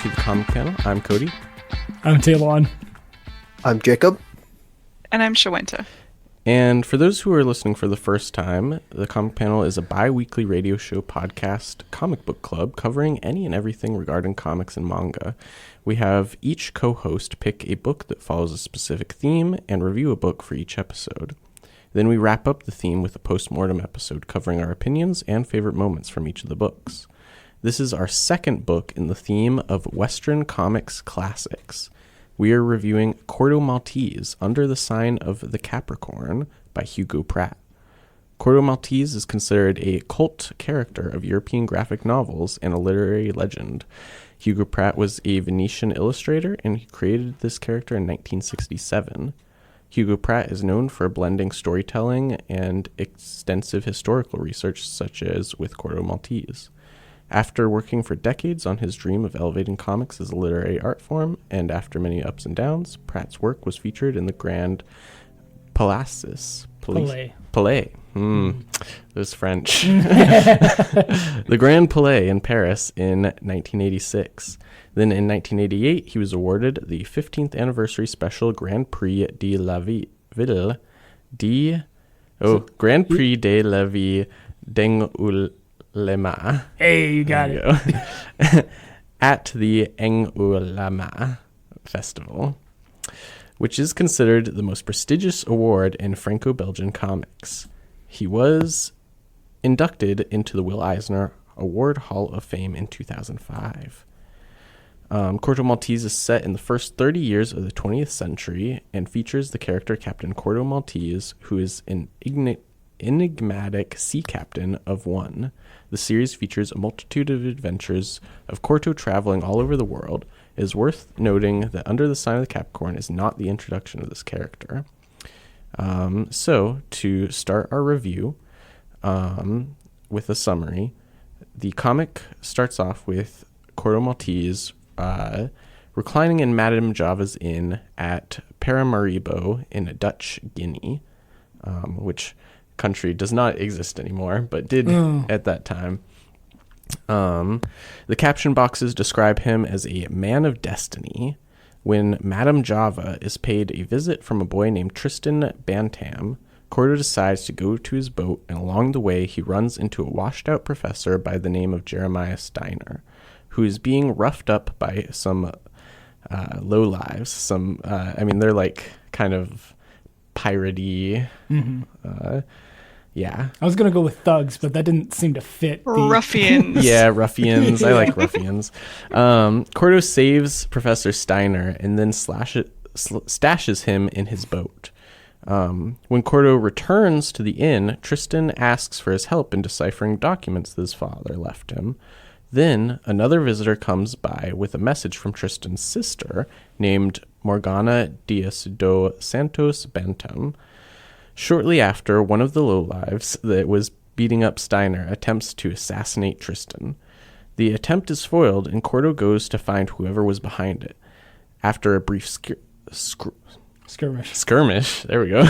to the Comic Panel. I'm Cody. I'm Talon. I'm Jacob. And I'm Shawenta. And for those who are listening for the first time, the Comic Panel is a bi-weekly radio show podcast comic book club covering any and everything regarding comics and manga. We have each co-host pick a book that follows a specific theme and review a book for each episode. Then we wrap up the theme with a post-mortem episode covering our opinions and favorite moments from each of the books. This is our second book in the theme of Western comics classics. We are reviewing Corto Maltese, Under the Sign of the Capricorn by Hugo Pratt. Corto Maltese is considered a cult character of European graphic novels and a literary legend. Hugo Pratt was a Venetian illustrator, and he created this character in 1967. Hugo Pratt is known for blending storytelling and extensive historical research, such as with Corto Maltese. After working for decades on his dream of elevating comics as a literary art form, and after many ups and downs, Pratt's work was featured in the Grand Palais. Those French. The Grand Palais in Paris in 1986. Then in 1988, he was awarded the 15th anniversary special Grand Prix de la Ville Grand Prix de la Vie d'Angoulême. Hey, you got it. At the Angoulême Festival, which is considered the most prestigious award in Franco-Belgian comics. He was inducted into the Will Eisner Award Hall of Fame in 2005. Corto Maltese is set in the first 30 years of the 20th century and features the character Captain Corto Maltese, who is an enigmatic sea captain of one. The series features a multitude of adventures of Corto traveling all over the world. It is worth noting that Under the Sign of the Capricorn is not the introduction of this character. So, to start our review with a summary, the comic starts off with Corto Maltese reclining in Madame Java's inn at Paramaribo in Dutch Guiana, which country does not exist anymore, but did at that time. The caption boxes describe him as a man of destiny. When Madame Java is paid a visit from a boy named Tristan Bantam, Corto decides to go to his boat, and along the way he runs into a washed-out professor by the name of Jeremiah Steiner, who is being roughed up by some lowlives. They're like kind of piratey. Yeah. I was going to go with thugs, but that didn't seem to fit. Ruffians. Yeah, ruffians. I like ruffians. Corto saves Professor Steiner and then stashes him in his boat. When Corto returns to the inn, Tristan asks for his help in deciphering documents that his father left him. Then another visitor comes by with a message from Tristan's sister named Morgana Dias do Santos Bantam. Shortly after, one of the lowlives that was beating up Steiner attempts to assassinate Tristan. The attempt is foiled, and Corto goes to find whoever was behind it. After a brief skirmish, there we go.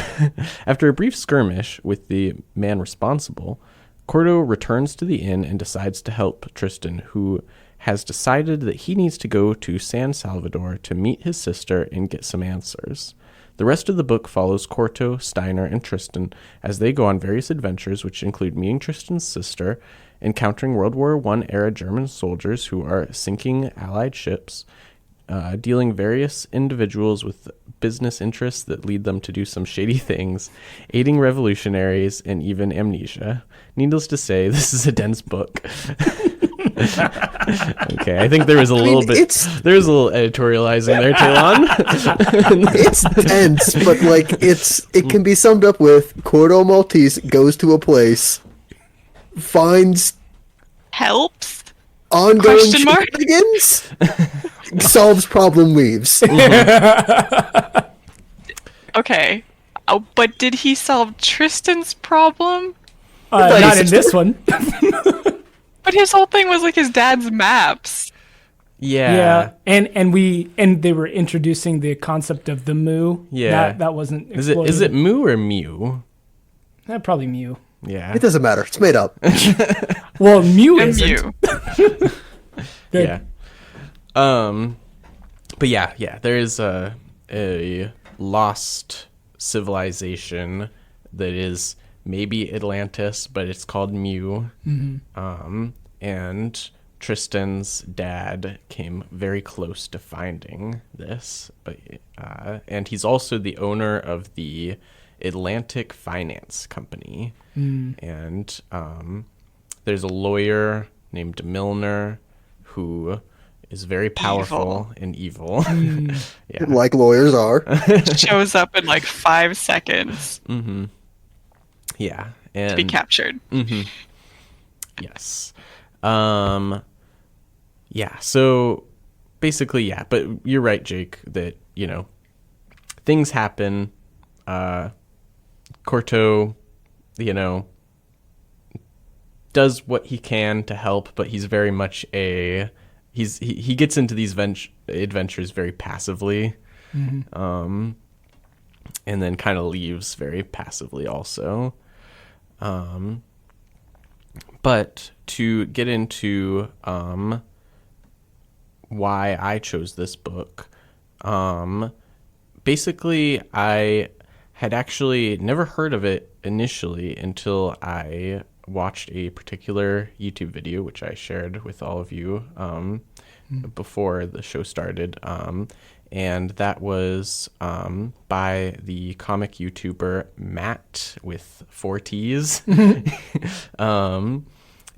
After a brief skirmish with the man responsible, Corto returns to the inn and decides to help Tristan, who has decided that he needs to go to San Salvador to meet his sister and get some answers. The rest of the book follows Corto, Steiner, and Tristan as they go on various adventures, which include meeting Tristan's sister, encountering World War I era German soldiers who are sinking Allied ships, dealing various individuals with business interests that lead them to do some shady things, aiding revolutionaries, and even amnesia. Needless to say, this is a dense book. Okay, I think there was a little editorializing there, Talon. It's dense, but it can be summed up with Corto Maltese goes to a place, finds helps ongoing Question mark? shenanigans, solves problem, leaves. Okay. But did he solve Tristan's problem? Not in this one. But his whole thing was like his dad's maps. Yeah. And they were introducing the concept of the Mu. Yeah. That wasn't Is exploded. it Mu or Mew? Probably Mu. Yeah. It doesn't matter. It's made up. Well, Mu And isn't. Mew. Yeah. But yeah, there is a lost civilization that is maybe Atlantis, but it's called Mu. And Tristan's dad came very close to finding this, but and he's also the owner of the Atlantic Finance Company. And there's a lawyer named Milner who is very powerful and evil. Yeah. Like lawyers are. Shows up in like 5 seconds Yeah. to And be captured. yes. Yeah, so basically, yeah, but you're right, Jake, that, you know, things happen. Corto, you know, does what he can to help, but he's very much he gets into these adventures very passively, and then kind of leaves very passively also. But to get into why I chose this book, basically I had actually never heard of it initially until I watched a particular YouTube video, which I shared with all of you before the show started. And that was by the comic YouTuber Matt with 4 T's.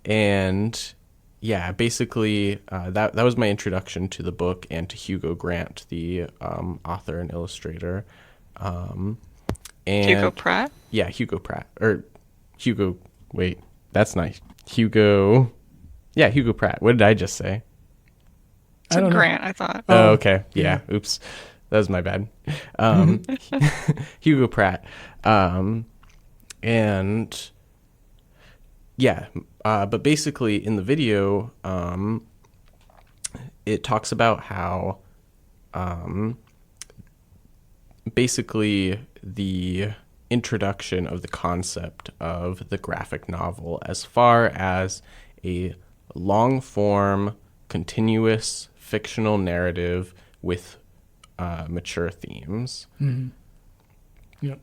And yeah, basically that was my introduction to the book and to Hugo Grant, the author and illustrator. And Hugo Pratt? Yeah, Hugo Pratt. Or Hugo, wait, that's nice. Hugo Pratt. What did I just say? It's a Grant, I thought. Oh, okay. Yeah. Oops. That was my bad. Hugo Pratt. And yeah, but basically in the video, it talks about how basically the introduction of the concept of the graphic novel as far as a long form, continuous fictional narrative with mature themes. Yep.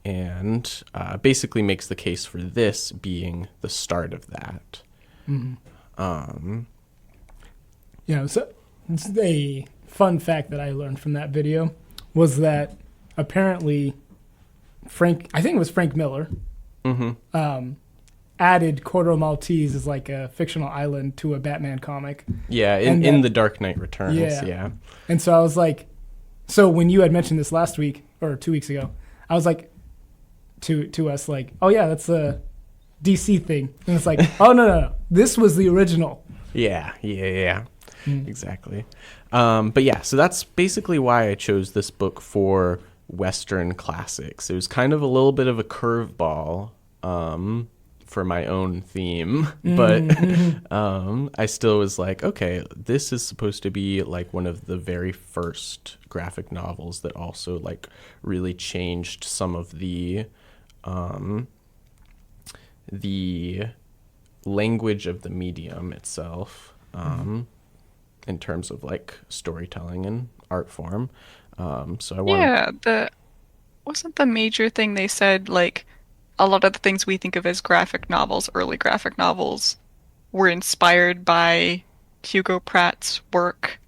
And basically makes the case for this being the start of that. Yeah, so it's a fun fact that I learned from that video was that apparently I think it was Frank Miller, added Corto Maltese as like a fictional island to a Batman comic. Yeah, in The Dark Knight Returns. Yeah. And so I was like, so when you had mentioned this last week or 2 weeks ago, I was like to us like, oh yeah, that's a DC thing. And it's like, oh no, this was the original. Yeah. Exactly. But yeah, so that's basically why I chose this book for Western classics. It was kind of a little bit of a curveball for my own theme, but I still was like, okay, this is supposed to be like one of the very first graphic novels that also like really changed some of the language of the medium itself, in terms of like storytelling and art form. So I wanted... wasn't the major thing they said, like, a lot of the things we think of as graphic novels, early graphic novels, were inspired by Hugo Pratt's work,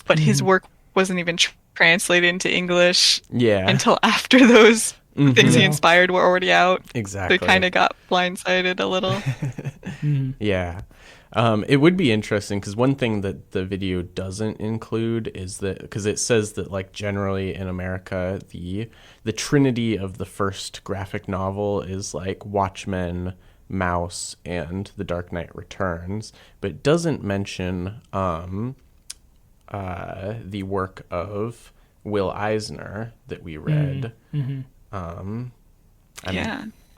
but his work wasn't even translated into English until after those things he inspired were already out. Exactly. They kind of got blindsided a little. Yeah. It would be interesting because one thing that the video doesn't include is that, because it says that like generally in America, the trinity of the first graphic novel is like Watchmen, Mouse, and The Dark Knight Returns, but it doesn't mention the work of Will Eisner that we read.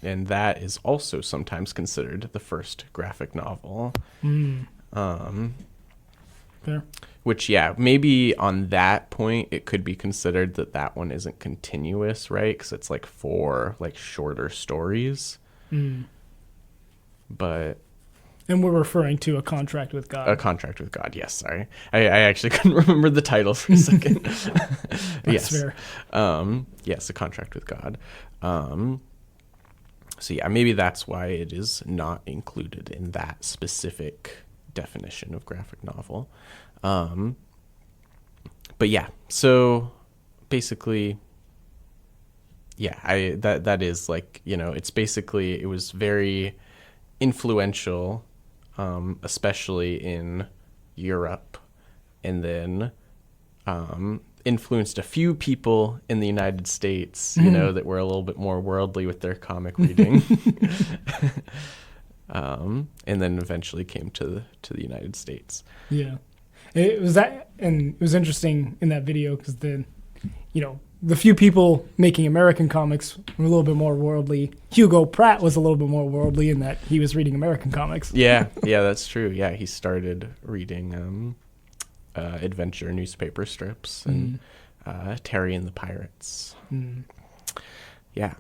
And that is also sometimes considered the first graphic novel. Which, yeah, maybe on that point it could be considered that one isn't continuous, right? Because it's like 4 like shorter stories. But And we're referring to A Contract with God. A Contract with God. Yes, sorry. I actually couldn't remember the title for a second. That's fair. Yes, A Contract with God. So yeah, maybe that's why it is not included in that specific definition of graphic novel. But yeah, so basically, yeah, that is like, it's basically, it was very influential, especially in Europe, and then influenced a few people in the United States, that were a little bit more worldly with their comic reading. And then eventually came to the United States. Yeah. It was that, and it was interesting in that video because the few people making American comics were a little bit more worldly. Hugo Pratt was a little bit more worldly in that he was reading American comics. Yeah, that's true. Yeah, he started reading adventure newspaper strips and Terry and the Pirates. Yeah.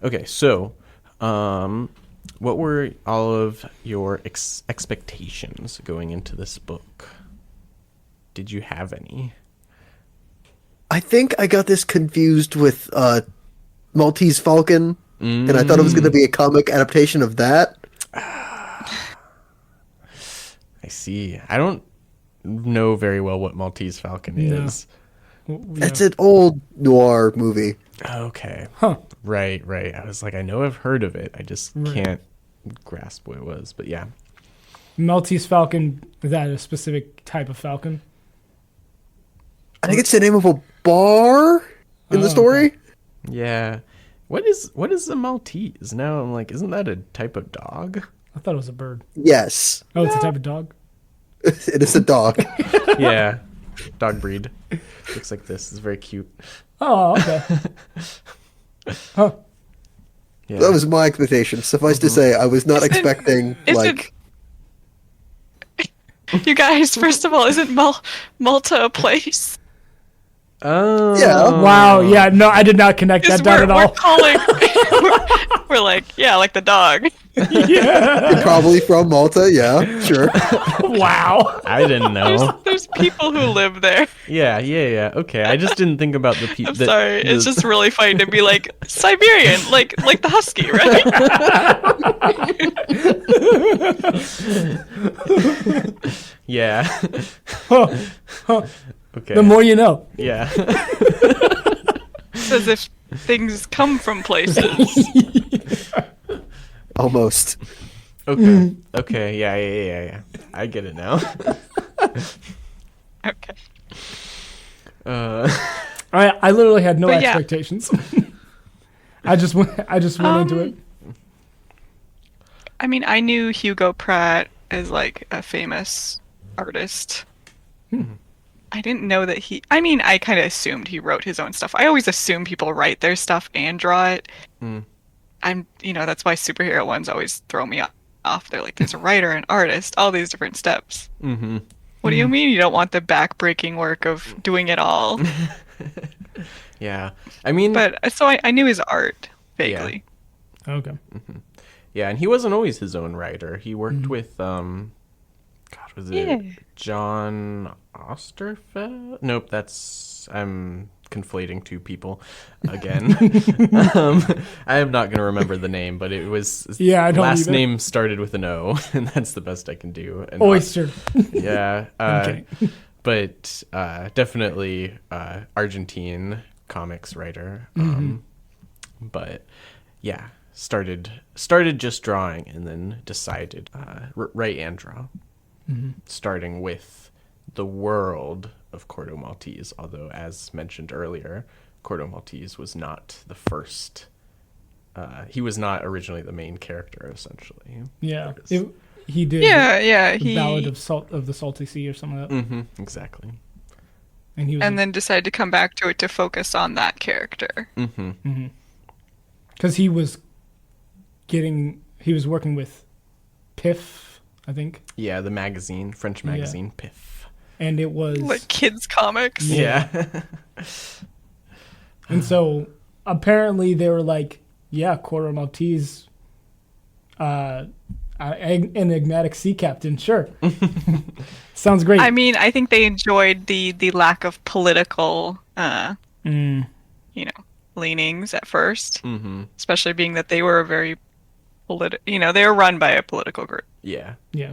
Okay, so what were all of your expectations going into this book? Did you have any? I think I got this confused with Maltese Falcon, and I thought it was going to be a comic adaptation of that. I see. I don't know very well what Maltese Falcon is. Yeah. It's an old noir movie. Okay. Huh. Right. I was like, I know I've heard of it. I just can't grasp what it was. But yeah. Maltese Falcon, is that a specific type of falcon? I think it's the name of a bar in the story. Okay. Yeah. What is a Maltese? Now I'm like, isn't that a type of dog? I thought it was a bird. Yes. Oh, it's a type of dog? It is a dog. Yeah. Dog breed. Looks like this. It's very cute. Oh, okay. Huh. Yeah. That was my expectation. Suffice to say, I was not expecting, You guys, first of all, isn't Malta a place? Oh. Yeah. Wow, yeah, no, I did not connect that down at We're all. calling. we're like, yeah, like the dog. Yeah. probably from Malta. Yeah, sure. Wow. I didn't know. There's people who live there. Yeah. Okay. I just didn't think about the people. I'm sorry. It's just really funny to be like Siberian, like the husky, right? Yeah. Huh. Okay. The more you know. Yeah. It's as if things come from places. Almost. Okay. Yeah. I get it now. Okay. I literally had no But yeah. expectations. I just went into it. I mean, I knew Hugo Pratt as like a famous artist. I didn't know that I kind of assumed he wrote his own stuff. I always assume people write their stuff and draw it. That's why superhero ones always throw me off. They're like, there's a writer, an artist, all these different steps. Mm-hmm. What do you mean you don't want the back-breaking work of doing it all? Yeah. I mean... But, so I knew his art, vaguely. Yeah. Okay. Mm-hmm. Yeah, and he wasn't always his own writer. He worked with, was it John Osterfeld? Nope, I'm conflating two people again. I am not going to remember the name, but it was I don't last either. name started with an O, and that's the best I can do. And Oyster. Yeah. Okay. But definitely Argentine comics writer. But yeah, started just drawing and then decided write and draw. Starting with the world of Corto Maltese, although as mentioned earlier, Corto Maltese was not the first. He was not originally the main character, essentially. Yeah, he did. Yeah. The Ballad of the Salty Sea or something like that. Mm-hmm, exactly. And he was And then decided to come back to it to focus on that character. because he was working with Piff, I think. Yeah, the magazine, French magazine, Piff. And it was Like kids' comics. Yeah. and so apparently they were like, yeah, Corto Maltese. I enigmatic sea captain, sure. Sounds great. I mean, I think they enjoyed the lack of political, leanings at first, especially being that they were a very they were run by a political group. Yeah. Yeah.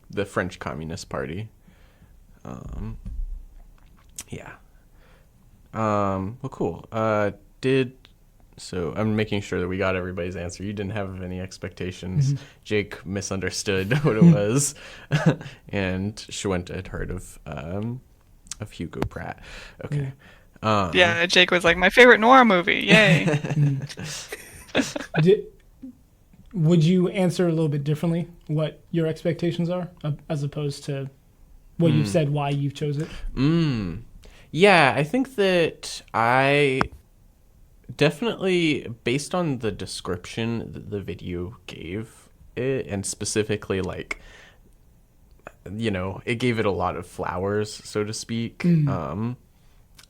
The French Communist Party. Yeah. Well, cool. So I'm making sure that we got everybody's answer. You didn't have any expectations. Jake misunderstood what it was, and Shwenta had heard of Hugo Pratt. Okay. Yeah, Jake was like, my favorite noir movie. Yay. Would you answer a little bit differently what your expectations are as opposed to what you've said, why you've chose it? Yeah, I think that I definitely, based on the description that the video gave it, and specifically like, it gave it a lot of flowers, so to speak.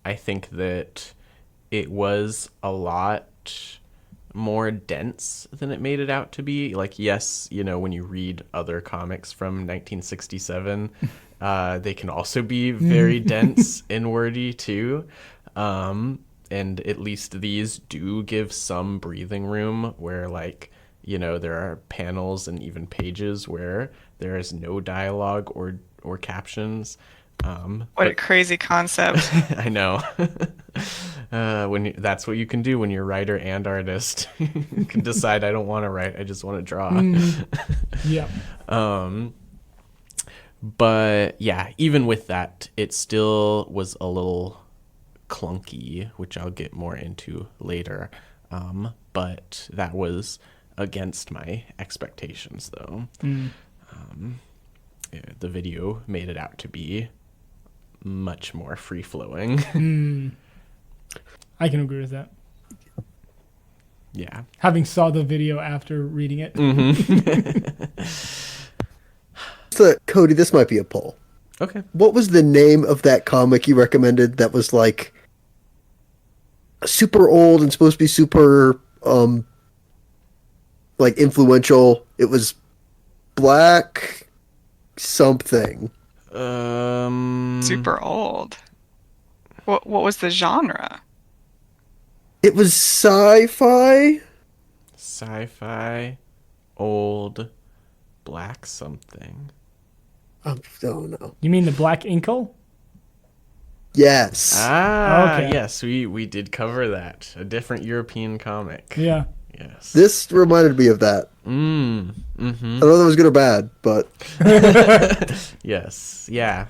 I think that it was a lot more dense than it made it out to be. Like, yes, when you read other comics from 1967, they can also be very dense and wordy too. And at least these do give some breathing room where, like, there are panels and even pages where there is no dialogue or captions. What a crazy concept. I know. That's what you can do when you're writer and artist. You can decide, I don't want to write, I just want to draw. Yeah. But yeah, even with that, it still was a little clunky, which I'll get more into later. But that was against my expectations, though. The video made it out to be much more free-flowing. I can agree with that. Yeah. Having saw the video after reading it. So, Cody, this might be a poll. Okay. What was the name of that comic you recommended that was like super old and supposed to be super like influential? It was Black something. Super old. What was the genre? It was sci-fi. Sci-fi, old, Black something. I don't know. You mean the Black Inkle? Yes. Okay. Yes, we did cover that. A different European comic. Yeah. Yes. This reminded me of that. I don't know if it was good or bad, but Yes. Yeah.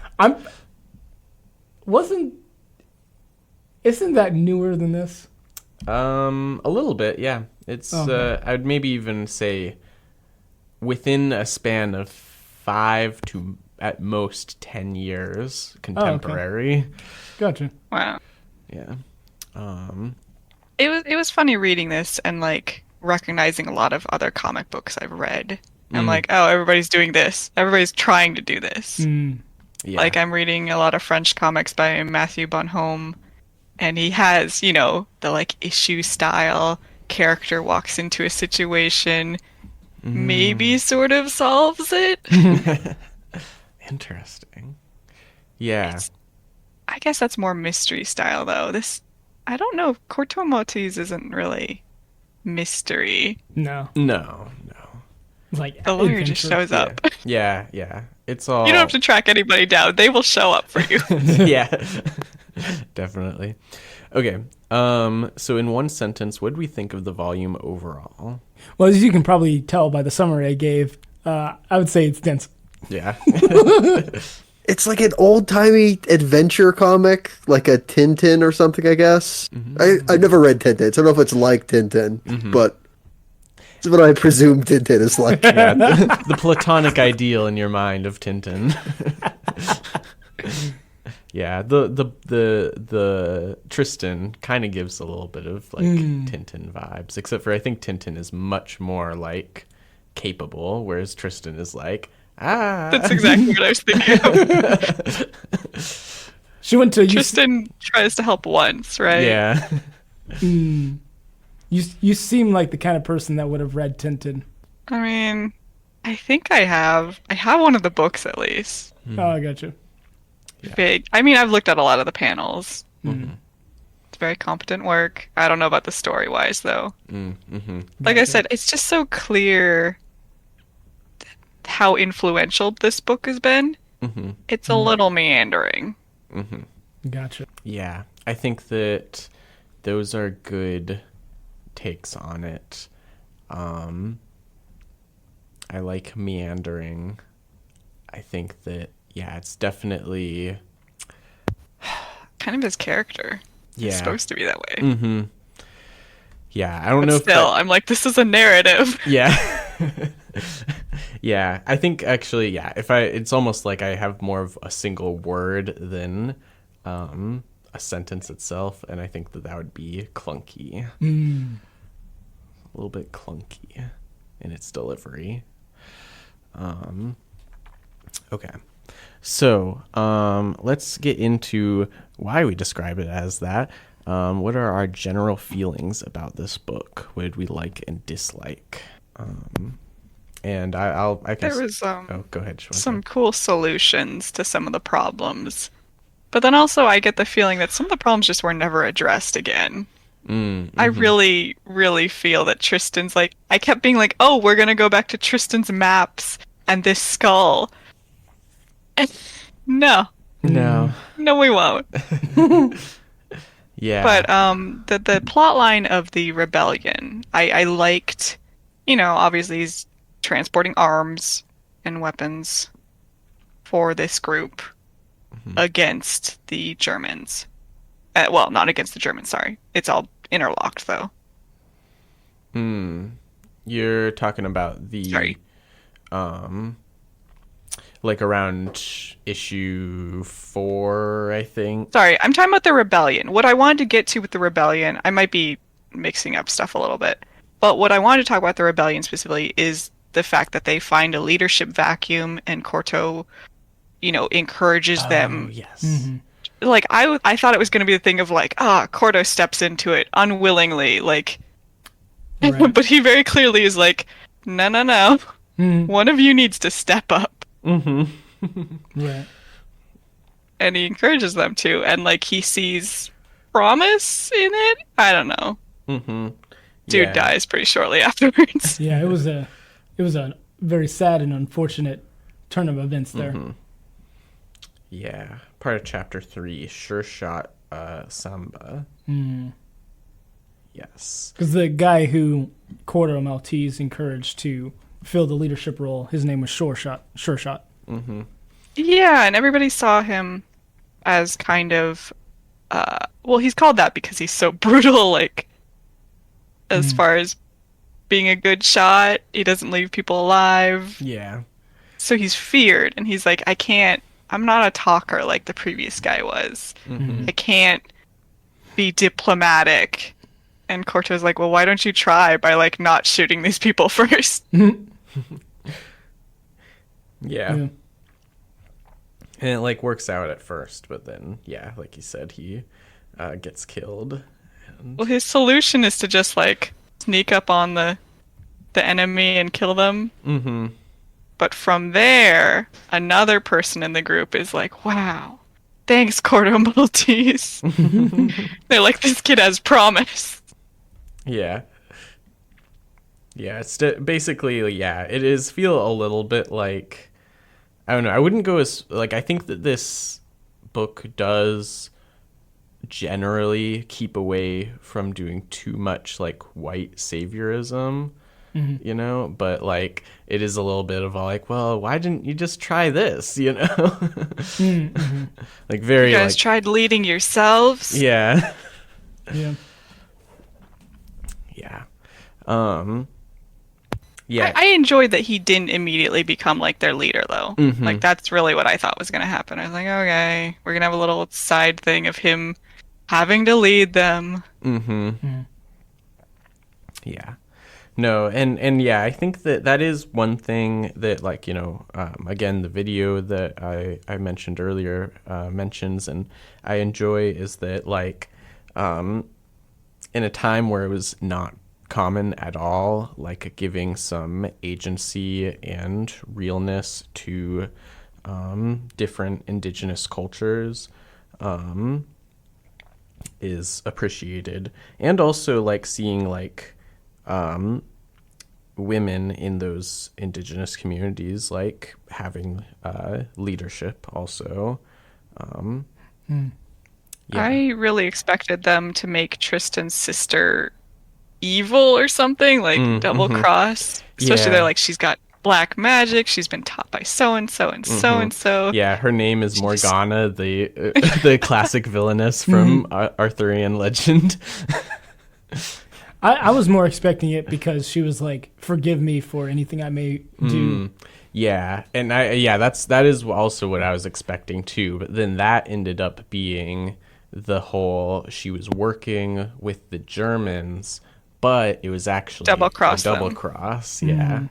Isn't that newer than this? A little bit, yeah. It's Okay. I'd maybe even say within a span of 5 to at most 10 years contemporary. Gotcha. Wow. Yeah. It was funny reading this and like recognizing a lot of other comic books I've read. I'm like, oh, everybody's doing this. Everybody's trying to do this. Yeah. Like I'm reading a lot of French comics by Matthew Bonhomme, and he has, the like issue style character walks into a situation, maybe sort of solves it. Interesting. Yeah. I guess that's more mystery style though. I don't know. Corto Maltese isn't really mystery. No. No. It's like The lawyer just adventure. shows up. Yeah. It's all You don't have to track anybody down. They will show up for you. Yeah. Definitely. Okay. So in one sentence, what do we think of the volume overall? Well, as you can probably tell by the summary I gave, I would say it's dense. Yeah. it's like an old-timey adventure comic, like a Tintin or something, I guess. I've never read Tintin, so I don't know if it's like Tintin, but it's what I presume Tintin is like. Yeah, the platonic ideal in your mind of Tintin. Yeah, the Tristan kind of gives a little bit of like Tintin vibes, except for I think Tintin is much more like capable, whereas Tristan is like, That's exactly what I was thinking of. She went to Tristan tries to help once, right? Yeah. You seem like the kind of person that would have read Tintin. I mean, I think I have. I have one of the books at least. Oh, I got you. Yeah. Big. I mean, I've looked at a lot of the panels. Mm-hmm. It's very competent work. I don't know about the story wise though. Mm-hmm. Like I said, it's just so clear how influential this book has been. Mm-hmm. It's a little meandering. Mm-hmm. Gotcha. Yeah, I think that those are good takes on it. I like meandering. I think that, yeah, it's definitely... Kind of his character. Yeah. It's supposed to be that way. Mm-hmm. Yeah, I don't But know still, if I'm like, this is a narrative. Yeah. Yeah, I think actually, yeah, it's almost like I have more of a single word than a sentence itself, and I think that would be clunky. Mm. A little bit clunky in its delivery. Okay. So, let's get into why we describe it as that. What are our general feelings about this book? What did we like and dislike? And I guess There was oh, go ahead. Shweta. some cool solutions to some of the problems. But then also I get the feeling that some of the problems just were never addressed again. I really, really feel that Tristan's like, I kept being like, oh, we're going to go back to Tristan's maps and this skull. No, No. we won't. Yeah. But the plot line of the rebellion, I liked, obviously he's transporting arms and weapons for this group against the Germans. Well, not against the Germans, sorry. It's all interlocked, though. You're talking about the Sorry. like around issue 4, I think. Sorry, I'm talking about the rebellion. What I wanted to get to with the rebellion, I might be mixing up stuff a little bit, but what I wanted to talk about the rebellion specifically is the fact that they find a leadership vacuum and Corto, encourages them. Yes. Mm-hmm. Like, I thought it was going to be the thing of like, Corto steps into it unwillingly, like, Right. but he very clearly is like, no, Mm. one of you needs to step up. Right. And he encourages them to, and like he sees promise in it. I don't know. Dude dies pretty shortly afterwards. Yeah, it was a very sad and unfortunate turn of events there. Yeah. Part of chapter 3, Sure Shot Samba. Yes. Because the guy who Corto Maltese encouraged to fill the leadership role, his name was Sure Shot. Yeah, and everybody saw him as kind of, well, he's called that because he's so brutal, like, as far as being a good shot. He doesn't leave people alive. Yeah. So he's feared, and he's like, I'm not a talker like the previous guy was. I can't be diplomatic. And Corto's like, well, why don't you try by, like, not shooting these people first? Yeah. And it like works out at first, but then like you said, he gets killed. And... Well, his solution is to just like sneak up on the enemy and kill them. But from there, another person in the group is like, wow, thanks, Corto Maltese. They're like, this kid has promise. Yeah, it's basically, it is feel a little bit like, I don't know, I wouldn't go as, like, I think that this book does generally keep away from doing too much, like, white saviorism, but, like, it is a little bit of a, like, well, why didn't you just try this, Like, very, You guys like... tried leading yourselves? Yeah. Yeah. Yeah. I enjoyed that he didn't immediately become like their leader, though. Like, that's really what I thought was going to happen. I was like, okay, we're going to have a little side thing of him having to lead them. Yeah. No, and yeah, I think that is one thing that, like, again, the video that I mentioned earlier mentions, and I enjoy, is that, like, in a time where it was not common at all, like giving some agency and realness to different indigenous cultures is appreciated. And also like seeing like women in those indigenous communities like having leadership also. I really expected them to make Tristan's sister evil or something, like double cross. Especially they're like, she's got black magic, she's been taught by so and so and so and so. Yeah, her name is Morgana, the classic villainess from Arthurian legend. I was more expecting it because she was like, forgive me for anything I may do. Yeah, and that is also what I was expecting too. But then that ended up being the whole, she was working with the Germans, but it was actually double cross. Yeah.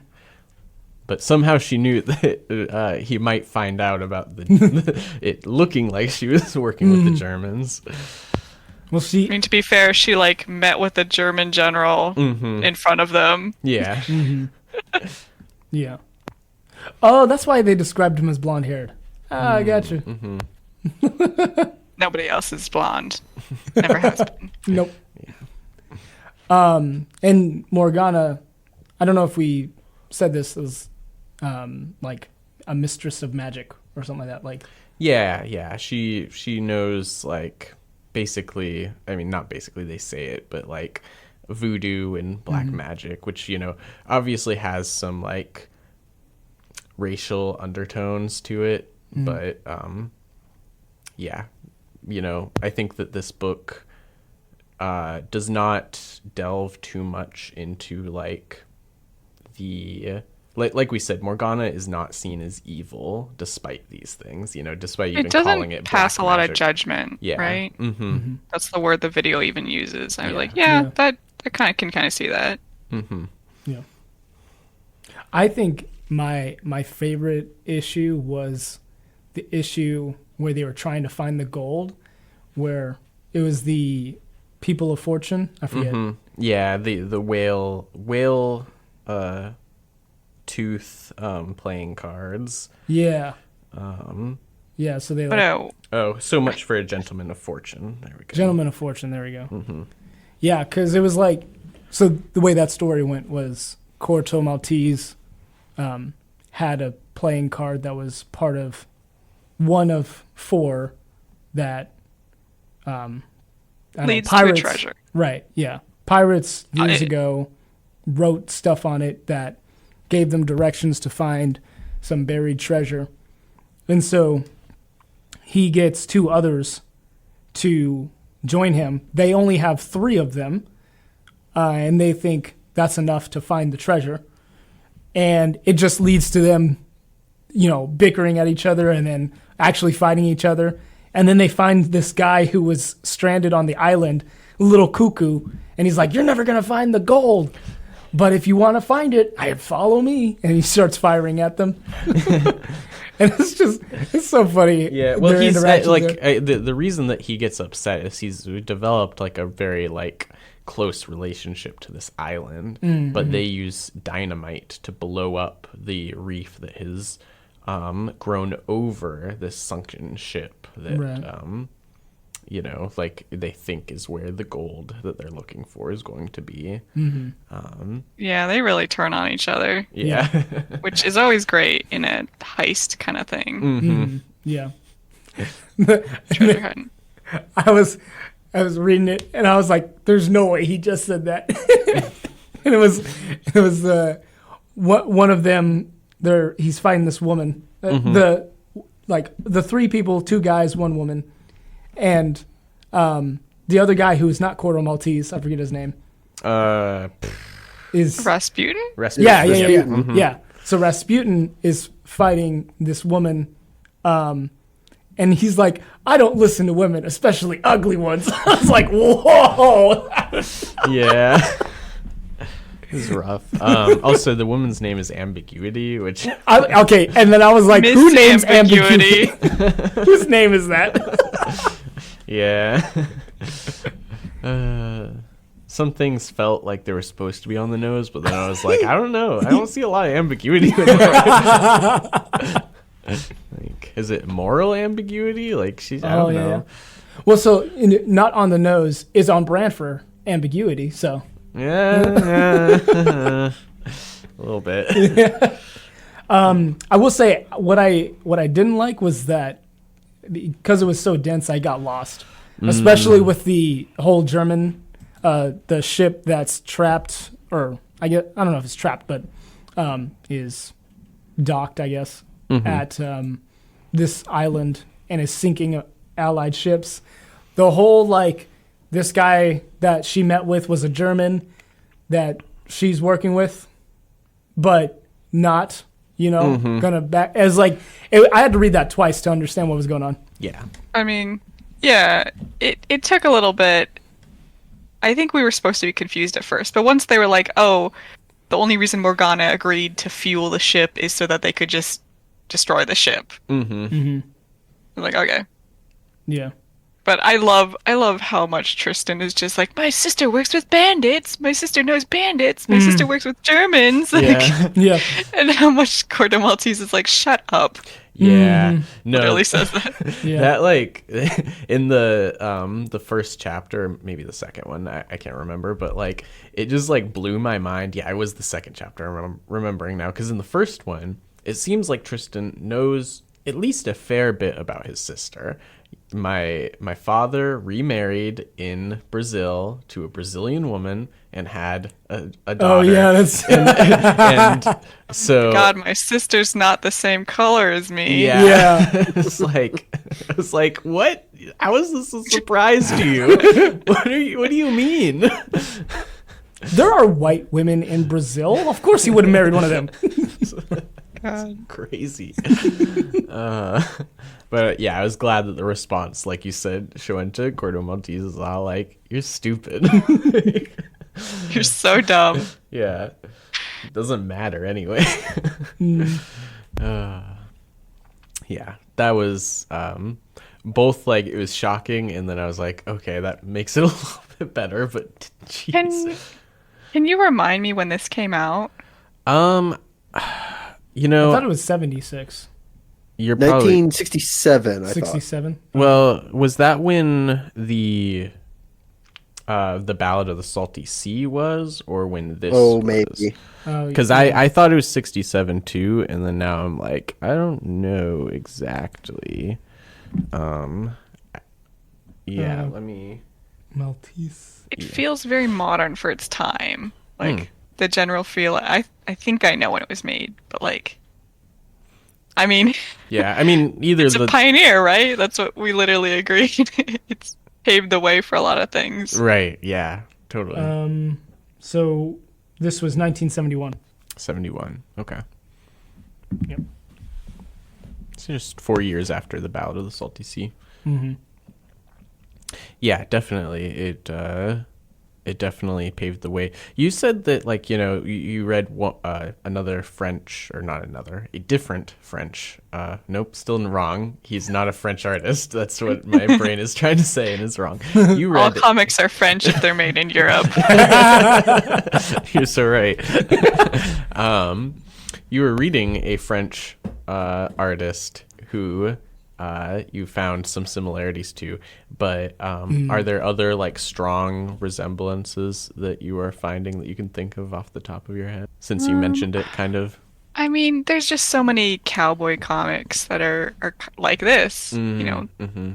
But somehow she knew that he might find out about it looking like she was working with the Germans. Well, I mean, to be fair, she like met with a German general in front of them. Yeah. Yeah. Oh, that's why they described him as blonde-haired. I gotcha. Nobody else is blonde. Never has been. Nope. Yeah. And Morgana, I don't know if we said this as like a mistress of magic or something like that. Like, yeah. She knows like basically. I mean, not basically. They say it, but like voodoo and black magic, which obviously has some like racial undertones to it, but yeah. I think that this book does not delve too much into like the like we said, Morgana is not seen as evil despite these things, despite even calling it pass a black lot magic. of judgment, Yeah. right? That's the word the video even uses. I'm like, that I can kind of see that. yeah. I think my favorite issue was the issue where they were trying to find the gold, where it was the people of fortune. I forget. Yeah, the whale tooth playing cards. Yeah. Yeah, so they So much for a gentleman of fortune. There we go. Gentleman of fortune, there we go. Yeah, because it was like, so the way that story went was Corto Maltese had a playing card that was part of one of 4 that leads pirates, to a treasure. Right, yeah. Pirates years ago wrote stuff on it that gave them directions to find some buried treasure. And so he gets 2 others to join him. They only have 3 of them, and they think that's enough to find the treasure. And it just leads to them, bickering at each other and then actually fighting each other. And then they find this guy who was stranded on the island, a little cuckoo, and he's like, "You're never going to find the gold. But if you want to find it, follow me." And he starts firing at them. And it's so funny. Yeah, well, he's the reason that he gets upset is he's developed like a very like close relationship to this island, but they use dynamite to blow up the reef that has grown over this sunken ship that like they think is where the gold that they're looking for is going to be. Yeah, they really turn on each other. Yeah. Which is always great in a heist kind of thing. Yeah. Treasure hunting. I was reading it and I was like, "There's no way he just said that." And it was one of them. He's fighting this woman. The 3 people, 2 guys, 1 woman, and the other guy who is not Corto Maltese, I forget his name. Is Rasputin? Rasputin. Yeah. So Rasputin is fighting this woman. And he's like, "I don't listen to women, especially ugly ones." I was like, "Whoa!" Yeah, it's rough. Also, the woman's name is Ambiguity, which okay. And then I was like, Miss "Who names Ambiguity? Whose name is that?" Yeah. some things felt like they were supposed to be on the nose, but then I was like, I don't know. I don't see a lot of ambiguity in there. Like, is it moral ambiguity? Like, I don't know. Yeah. Well, so not on the nose is on brand for ambiguity. So Yeah. A little bit. I will say what I didn't like was that because it was so dense, I got lost, especially with the whole German, the ship that's trapped, or I don't know if it's trapped, but is docked, I guess, at this island and is sinking Allied ships. The whole this guy that she met with was a German that she's working with, but not. Gonna back as I had to read that twice to understand what was going on. Yeah. I mean, yeah, it took a little bit. I think we were supposed to be confused at first, but once they were like, oh, the only reason Morgana agreed to fuel the ship is so that they could just destroy the ship. I'm like, okay. Yeah. But I love how much Tristan is just like, my sister works with bandits. My sister knows bandits. My sister works with Germans. Yeah. Yeah. And how much Corto Maltese is like, shut up. Yeah. No. Literally says that. Yeah. That in the first chapter, maybe the second one, I can't remember, but it just blew my mind. Yeah, it was the second chapter. I'm remembering now, because in the first one, it seems like Tristan knows at least a fair bit about his sister. My father remarried in Brazil to a Brazilian woman and had a daughter. Oh yeah, that's and so God, my sister's not the same color as me. Yeah. It's like what? How is this a surprise to you? What do you mean? There are white women in Brazil. Of course, he would have married one of them. God. Crazy. But yeah, I was glad that the response, like you said, showing to Corto Maltese is all like, "You're stupid." You're so dumb. Yeah, it doesn't matter anyway. Yeah, that was both it was shocking, and then I was like, okay, that makes it a little bit better. But jeez. Can you remind me when this came out? I thought it was 76. You're probably 1967. I thought. 67. Well, was that when the Ballad of the Salty Sea was, or when this? Oh, maybe. Because I thought it was 67 too, and then now I'm like, I don't know exactly. Yeah, let me. Maltese. It feels very modern for its time. The general feel. I think I know when it was made, but I mean. Yeah, I mean either it's a pioneer, right? That's what we literally agreed. It's paved the way for a lot of things. Right. Yeah. Totally. So this was 1971. 71. Okay. Yep. It's just 4 years after the Ballad of the Salty Sea. Mm-hmm. Yeah, definitely. It definitely paved the way. You said that, you read another French, or not another, a different French. Nope, still wrong. He's not a French artist. That's what my brain is trying to say, and is wrong. You read all comics are French if they're made in Europe. You're so right. You were reading a French artist who you found some similarities to, but are there other strong resemblances that you are finding that you can think of off the top of your head, since you mentioned it kind of? I mean, there's just so many cowboy comics that are like this, You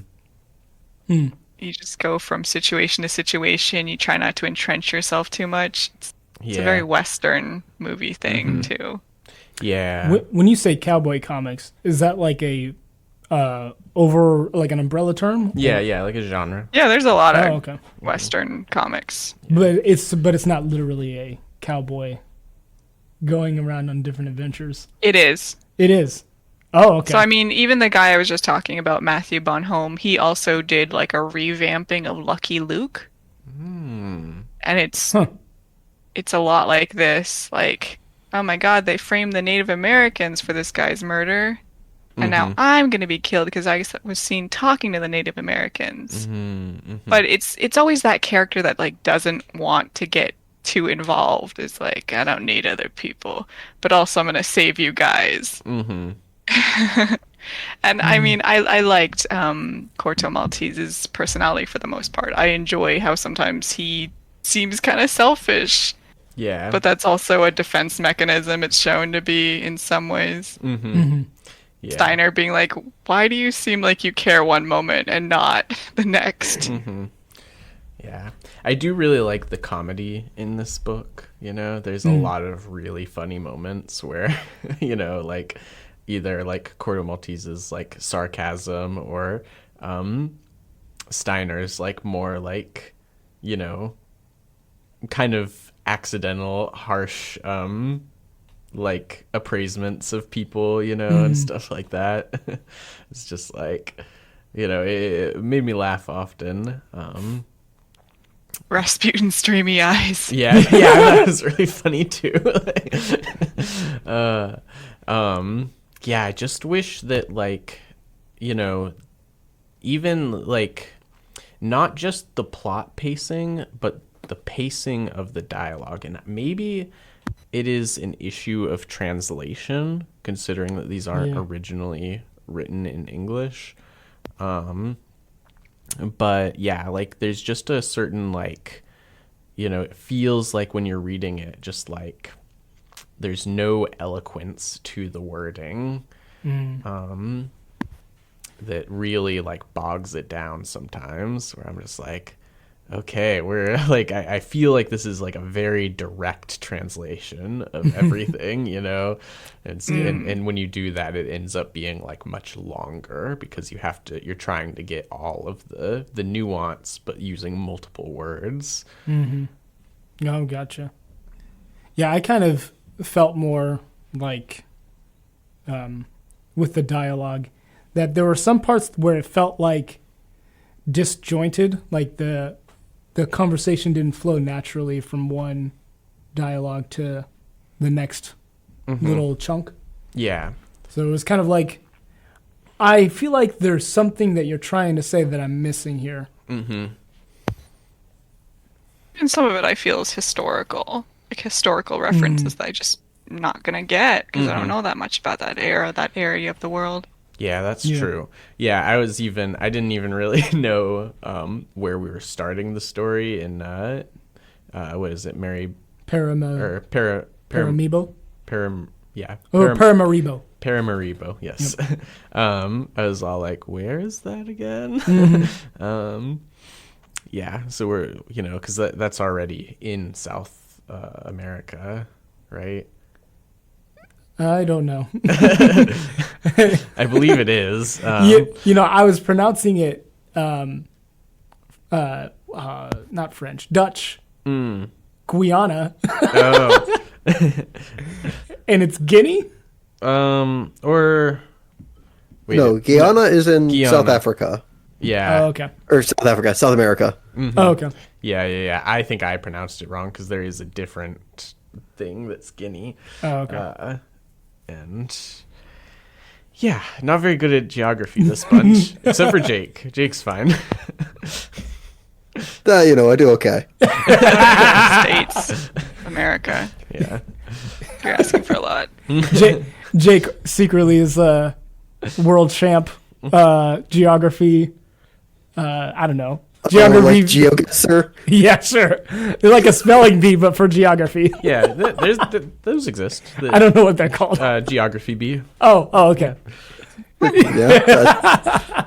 just go from situation to situation. You try not to entrench yourself too much. It's a very Western movie thing too. Yeah. When you say cowboy comics, is that a over an umbrella term? Yeah, like a genre. Yeah, there's a lot of Western comics. But it's not literally a cowboy going around on different adventures. It is. It is. Oh, okay. So I mean, even the guy I was just talking about, Matthew Bonhomme, he also did a revamping of Lucky Luke. And it's a lot like this. Oh my God, they framed the Native Americans for this guy's murder. and now I'm going to be killed because I was seen talking to the Native Americans. But it's always that character that like doesn't want to get too involved. It's like, I don't need other people, but also I'm going to save you guys. And I mean, I liked Corto Maltese's personality for the most part. I enjoy how sometimes he seems kind of selfish. Yeah. But that's also a defense mechanism it's shown to be in some ways. Yeah. Steiner being like, why do you seem like you care one moment and not the next? Yeah. I do really like the comedy in this book. You know, there's a lot of really funny moments where, you know, like either like Corto Maltese's like sarcasm or Steiner's like more like, you know, kind of accidental, harsh like appraisements of people, you know, and stuff like that. It's just like, you know, it made me laugh often. Rasputin's streamy eyes. Yeah, that was really funny too. Yeah, I just wish that, like, you know, even like not just the plot pacing, but the pacing of the dialogue. And maybe it is an issue of translation, considering that these aren't originally written in English. But yeah, like there's just a certain, like, you know, it feels like when you're reading it, just like there's no eloquence to the wording, that really like bogs it down sometimes, where I'm just like, okay, we're like, I feel like this is like a very direct translation of everything, you know, and when you do that, it ends up being like much longer because you're trying to get all of the nuance, but using multiple words. Oh, gotcha. Yeah, I kind of felt more like with the dialogue that there were some parts where it felt like disjointed, like the conversation didn't flow naturally from one dialogue to the next little chunk. Yeah. So it was kind of like, I feel like there's something that you're trying to say that I'm missing here. And some of it I feel is historical, like historical references that I just not gonna get because I don't know that much about that era, that area of the world. Yeah, that's true. Yeah, I didn't even really know where we were starting the story in what is it, Paramaribo. Paramaribo. Paramaribo, yes. Yep. I was all like, where is that again? Yeah, so we're, you know, because that's already in South America, right? I don't know. I believe it is. You know, I was pronouncing it not French, Dutch Guiana. Oh. And it's Guinea? Or... Wait, no, Guyana is in South Africa. Yeah. Oh, okay. Or South Africa, South America. Oh, okay. Yeah. I think I pronounced it wrong because there is a different thing that's Guinea. Oh, okay. And yeah, not very good at geography, this bunch, except for Jake. Jake's fine. You know, I do okay. States, America. Yeah. You're asking for a lot. Jake secretly is a world champ geography. I don't know. Geography. Like GeoGuessr? Yeah, sure. They're like a spelling bee, but for geography. Yeah, those exist. I don't know what they're called. Geography bee. Oh, okay. Yeah.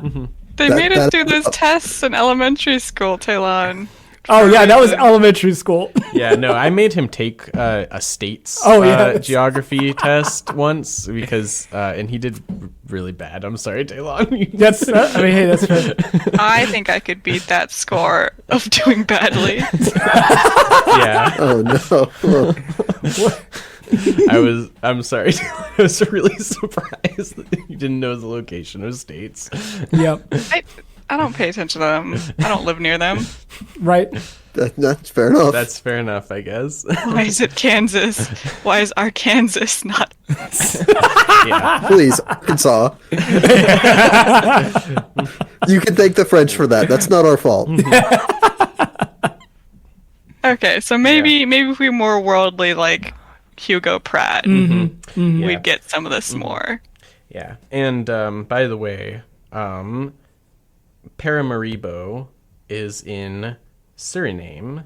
They made us do those tests in elementary school, Talon. Oh, yeah, that was elementary school. Yeah, no, I made him take a state's geography test once because, and he did really bad. I'm sorry, Talon. That's, hey, that's fair. I think I could beat that score of doing badly. Yeah. Oh, no. I'm sorry. I was really surprised that you didn't know the location of states. Yep. I don't pay attention to them. I don't live near them. Right. That's fair enough. That's fair enough, I guess. Why is it Kansas? Why is Arkansas not? Yeah. Please, Arkansas. You can thank the French for that. That's not our fault. Okay, so maybe if we were more worldly like Hugo Pratt, Yeah. we'd get some of this more. Yeah. And by the way, Paramaribo is in Suriname,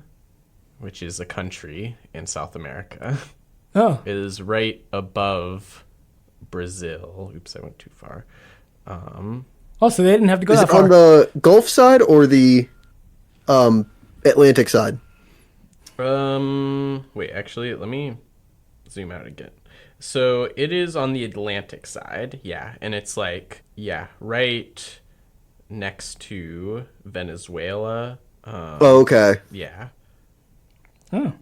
which is a country in South America. Oh. It is right above Brazil. Oops, I went too far. Oh, so they didn't have to go Is that it on far. the Gulf side or the Atlantic side? Wait, actually, let me zoom out again. So it is on the Atlantic side, yeah, and it's like, yeah, right next to Venezuela. Oh, okay. Yeah, Oh.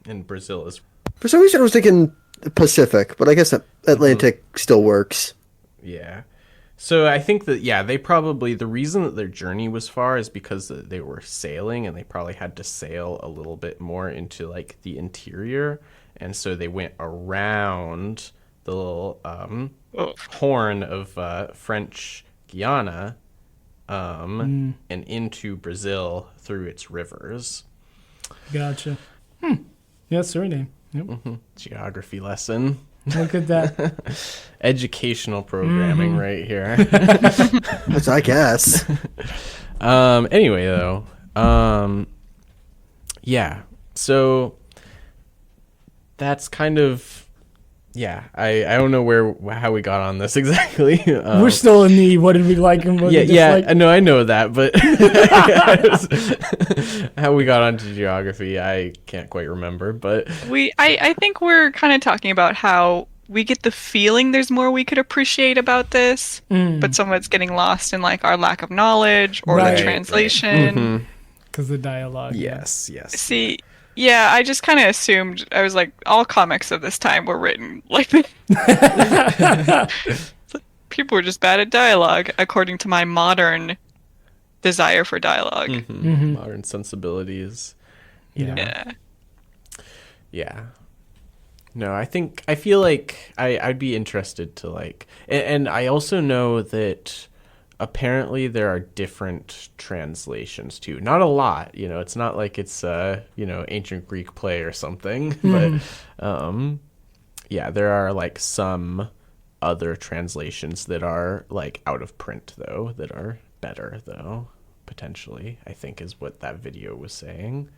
and Brazil is, For some reason, I was thinking Pacific, but I guess Atlantic still works. yeah. So I think that, yeah, they probably, the reason that their journey was far is because they were sailing and they probably had to sail a little bit more into like the interior. And so they went around the little horn of French Guiana and into Brazil through its rivers. Gotcha. Yeah, Suriname. Yep. Geography lesson. Look at that. Educational programming right here. Which I guess. Anyway, though, yeah. So that's kind of, yeah. I don't know how we got on this exactly. We're still in the what did we like and what Yeah, did we yeah. dislike. No, I know that, but how we got onto geography, I can't quite remember. But I think we're kind of talking about how we get the feeling there's more we could appreciate about this, but some of it's getting lost in like our lack of knowledge or Right, the translation. Because the dialogue. yes. See, yeah, I just kind of assumed, I was like, all comics of this time were written like this. People were just bad at dialogue, according to my modern desire for dialogue. Modern sensibilities. Yeah. Yeah. No, I feel like I'd be interested to like, and I also know that apparently there are different translations too. Not a lot, it's not like it's ancient Greek play or something, but yeah, there are like some other translations that are like out of print though, that are better though, potentially, I think is what that video was saying.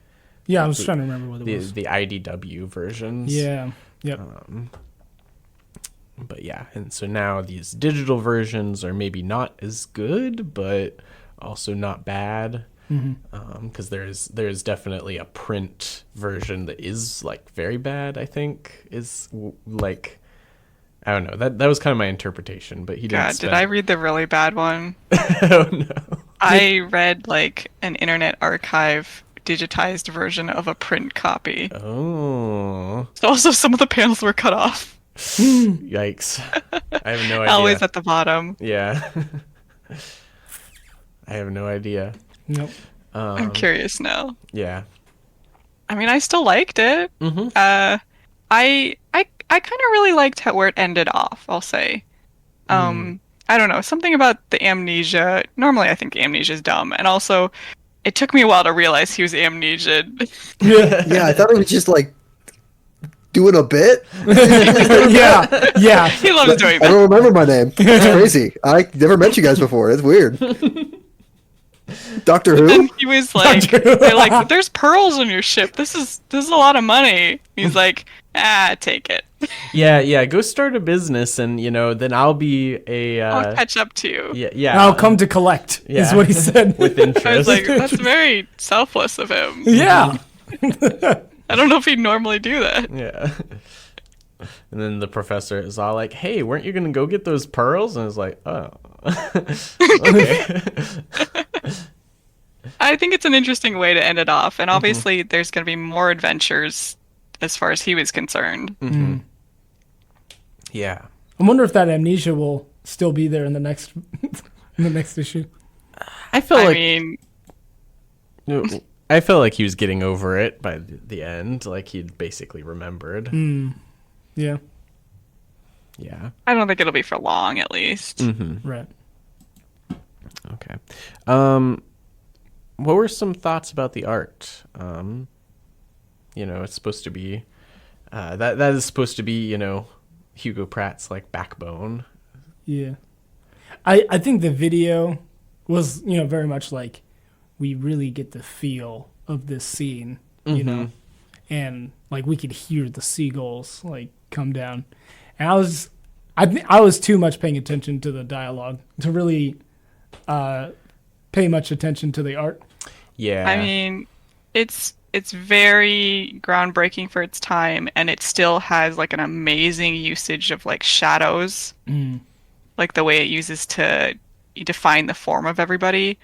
Yeah, I was trying to remember what it was. The IDW versions. Yeah. Yep. But yeah, and so now these digital versions are maybe not as good, but also not bad. Because there's definitely a print version that is like very bad. I think is like, I don't know. That was kind of my interpretation, but he didn't. God, did I read the really bad one? Oh no. I read like an Internet Archive digitized version of a print copy. Oh. So also some of the panels were cut off. Yikes. I have no idea. Always at the bottom. Yeah. I have no idea. Nope. I'm curious now. Yeah. I mean, I still liked it. I kind of really liked where it ended off, I'll say. I don't know, something about the amnesia. Normally I think amnesia is dumb, and also it took me a while to realize he was amnesia. Yeah, I thought it was just like doing a bit. Yeah. He loves doing I that. don't remember my name. It's crazy. I never met you guys before. It's weird. Doctor Who? And he was like, they're like, there's pearls on your ship. This is a lot of money. He's like, take it. Yeah. Go start a business, and then I'll be a. I'll catch up to you. Yeah. I'll come to collect, is Yeah. what he said. with interest. I was like, that's very selfless of him. Yeah. I don't know if he'd normally do that. Yeah. And then the professor is all like, "Hey, weren't you gonna go get those pearls?" And it's like, "Oh, okay." I think it's an interesting way to end it off, and obviously there's going to be more adventures as far as he was concerned. Yeah. I wonder if that amnesia will still be there in the next issue. I feel I like mean, I felt like he was getting over it by the end. Like he'd basically remembered. Yeah. Yeah. I don't think it'll be for long, at least. Mm-hmm. Right. Okay. What were some thoughts about the art? It's supposed to be that is supposed to be, Hugo Pratt's like backbone. Yeah. I think the video was, very much like we really get the feel of this scene, you know, and like we could hear the seagulls like come down. And I was too much paying attention to the dialogue to really pay much attention to the art. Yeah. I mean, it's very groundbreaking for its time, and it still has like an amazing usage of like shadows, like the way it uses to define the form of everybody.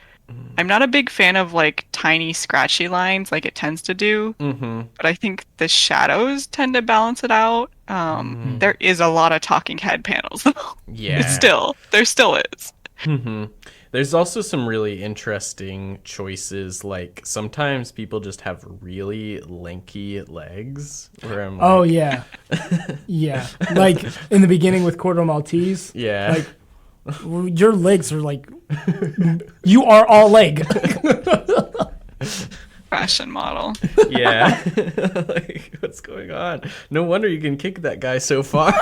I'm not a big fan of like tiny scratchy lines like it tends to do, but I think the shadows tend to balance it out. There is a lot of talking head panels though. Yeah. There still is. There's also some really interesting choices. Like sometimes people just have really lanky legs. Where I'm like, Oh yeah, yeah. Like in the beginning with Corto Maltese. Yeah. Like your legs are like you are all leg. Fashion model. Yeah. Like, what's going on? No wonder you can kick that guy so far.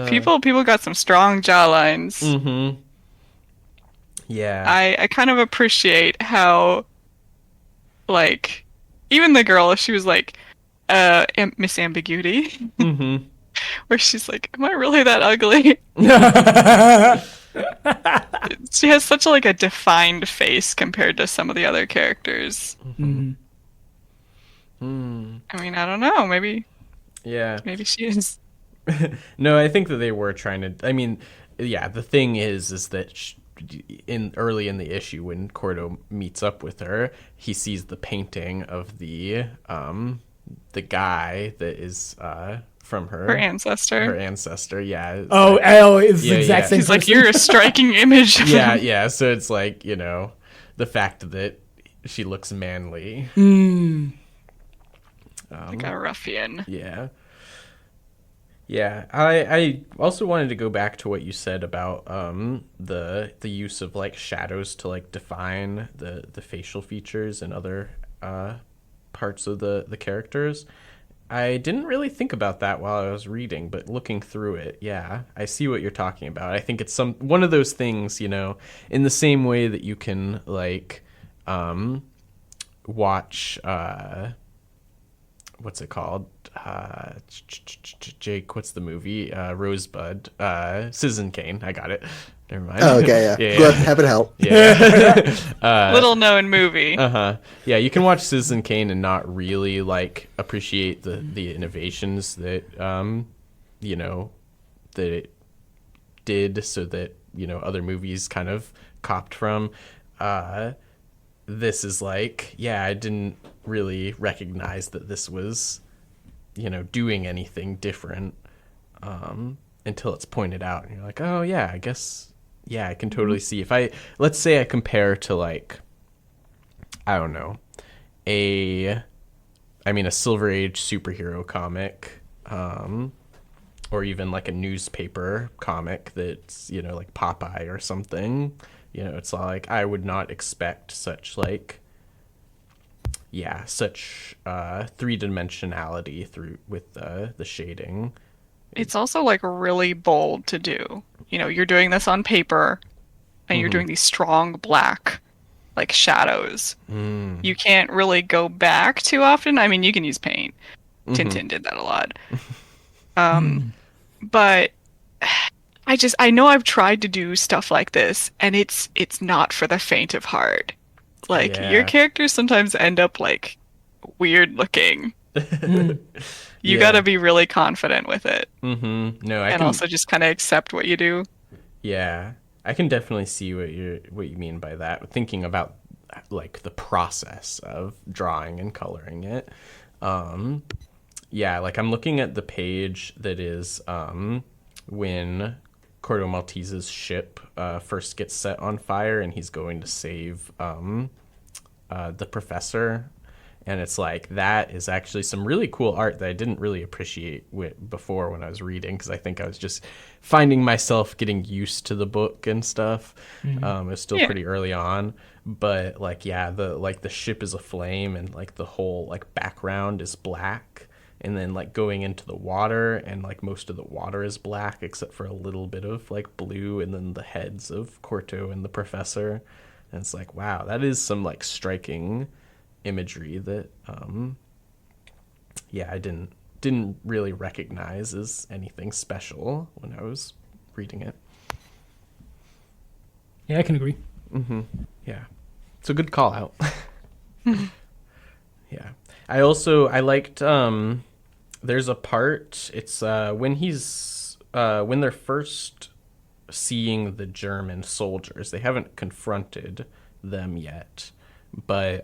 People got some strong jawlines. Yeah. I kind of appreciate how, like, even the girl, she was like, Miss Ambiguity. Where she's like, am I really that ugly? She has such like a defined face compared to some of the other characters. I mean, I don't know. Maybe she is. No, I think that they were trying to. I mean, yeah. The thing is that early in the issue when Corto meets up with her, he sees the painting of the guy that is from her ancestor. Her ancestor, yeah. It's it's the exact same. He's person. like, you're a striking image. Of him. Yeah. So it's like, the fact that she looks manly. Like a ruffian. Yeah. Yeah, I also wanted to go back to what you said about the use of like shadows to like define the facial features and other parts of the characters. I didn't really think about that while I was reading, but looking through it, yeah, I see what you're talking about. I think it's one of those things, in the same way that you can like watch what's it called? Jake, what's the movie? Rosebud. Citizen Kane. I got it. Never mind. Oh, okay, yeah. Glad happy to help. Yeah. Little known movie. Yeah, you can watch Citizen Kane and not really like appreciate the innovations that that it did, so that other movies kind of copped from. This is like, yeah, I didn't really recognize that this was doing anything different until it's pointed out, and you're like, oh yeah, I guess. Yeah, I can totally see. Let's say I compare to like, I don't know, a Silver Age superhero comic, or even like a newspaper comic that's, like Popeye or something. It's like, I would not expect such like, such three-dimensionality with the shading. It's also like really bold to do. You're doing this on paper and you're doing these strong black like shadows. You can't really go back too often. I mean, you can use paint. Tintin did that a lot. But I know I've tried to do stuff like this, and it's not for the faint of heart. Like, your characters sometimes end up like weird looking. You gotta be really confident with it. No, I can also just kind of accept what you do. Yeah, I can definitely see what you mean by that. Thinking about like the process of drawing and coloring it. Yeah, like I'm looking at the page that is when Corto Maltese's ship first gets set on fire, and he's going to save the professor. And it's like, that is actually some really cool art that I didn't really appreciate before when I was reading, because I think I was just finding myself getting used to the book and stuff. It was still pretty early on, but like, yeah, the ship is aflame, and like the whole like background is black, and then like going into the water, and like most of the water is black except for a little bit of like blue, and then the heads of Corto and the professor. And it's like, wow, that is some like striking imagery that I didn't really recognize as anything special when I was reading it. Yeah, I can agree. Yeah, it's a good call out. Yeah, I liked there's a part, it's when they're first seeing the German soldiers. They haven't confronted them yet, but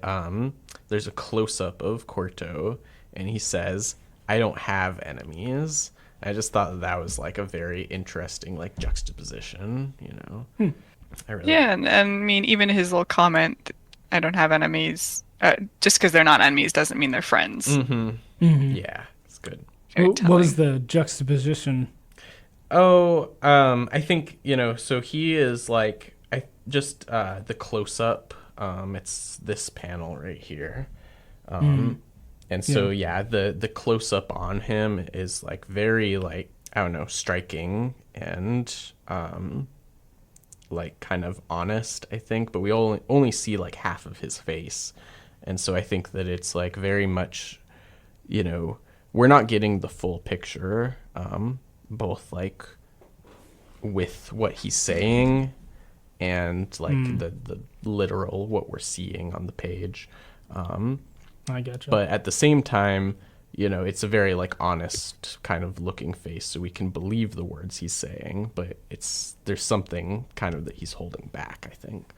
there's a close-up of Corto, and he says, "I don't have enemies." I just thought that was like a very interesting like juxtaposition, you know. And I mean, even his little comment, "I don't have enemies," just because they're not enemies doesn't mean they're friends. Yeah, it's good. What was the juxtaposition? Oh, I think, you know, so he is like, the close-up, it's this panel right here. And so, the close-up on him is like very like, I don't know, striking and like kind of honest, I think, but we only see like half of his face. And so I think that it's like very much, you know, we're not getting the full picture, both like with what he's saying and like the literal what we're seeing on the page. I gotcha. But at the same time, you know, it's a very like honest kind of looking face, so we can believe the words he's saying, but there's something kind of that he's holding back, I think.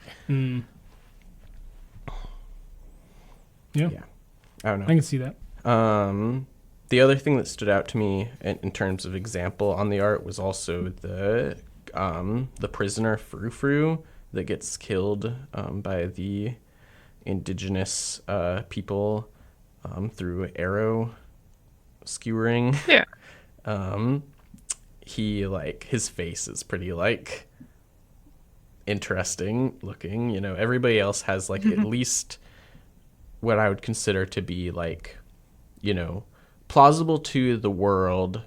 Yeah. I don't know. I can see that. The other thing that stood out to me in terms of example on the art was also the prisoner Frou-Frou that gets killed by the indigenous people through arrow skewering. Yeah. He like, his face is pretty like interesting looking, you know. Everybody else has like at least what I would consider to be like, you know, plausible to the world,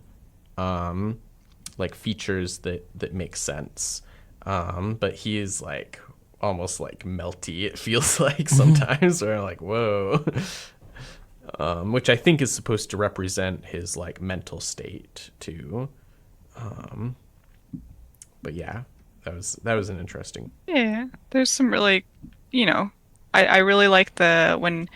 like features that make sense. But he is like almost like melty, it feels like sometimes, where I'm like, whoa. Which I think is supposed to represent his like mental state too. But yeah, that was an interesting. Yeah, there's some really, you know, I really like when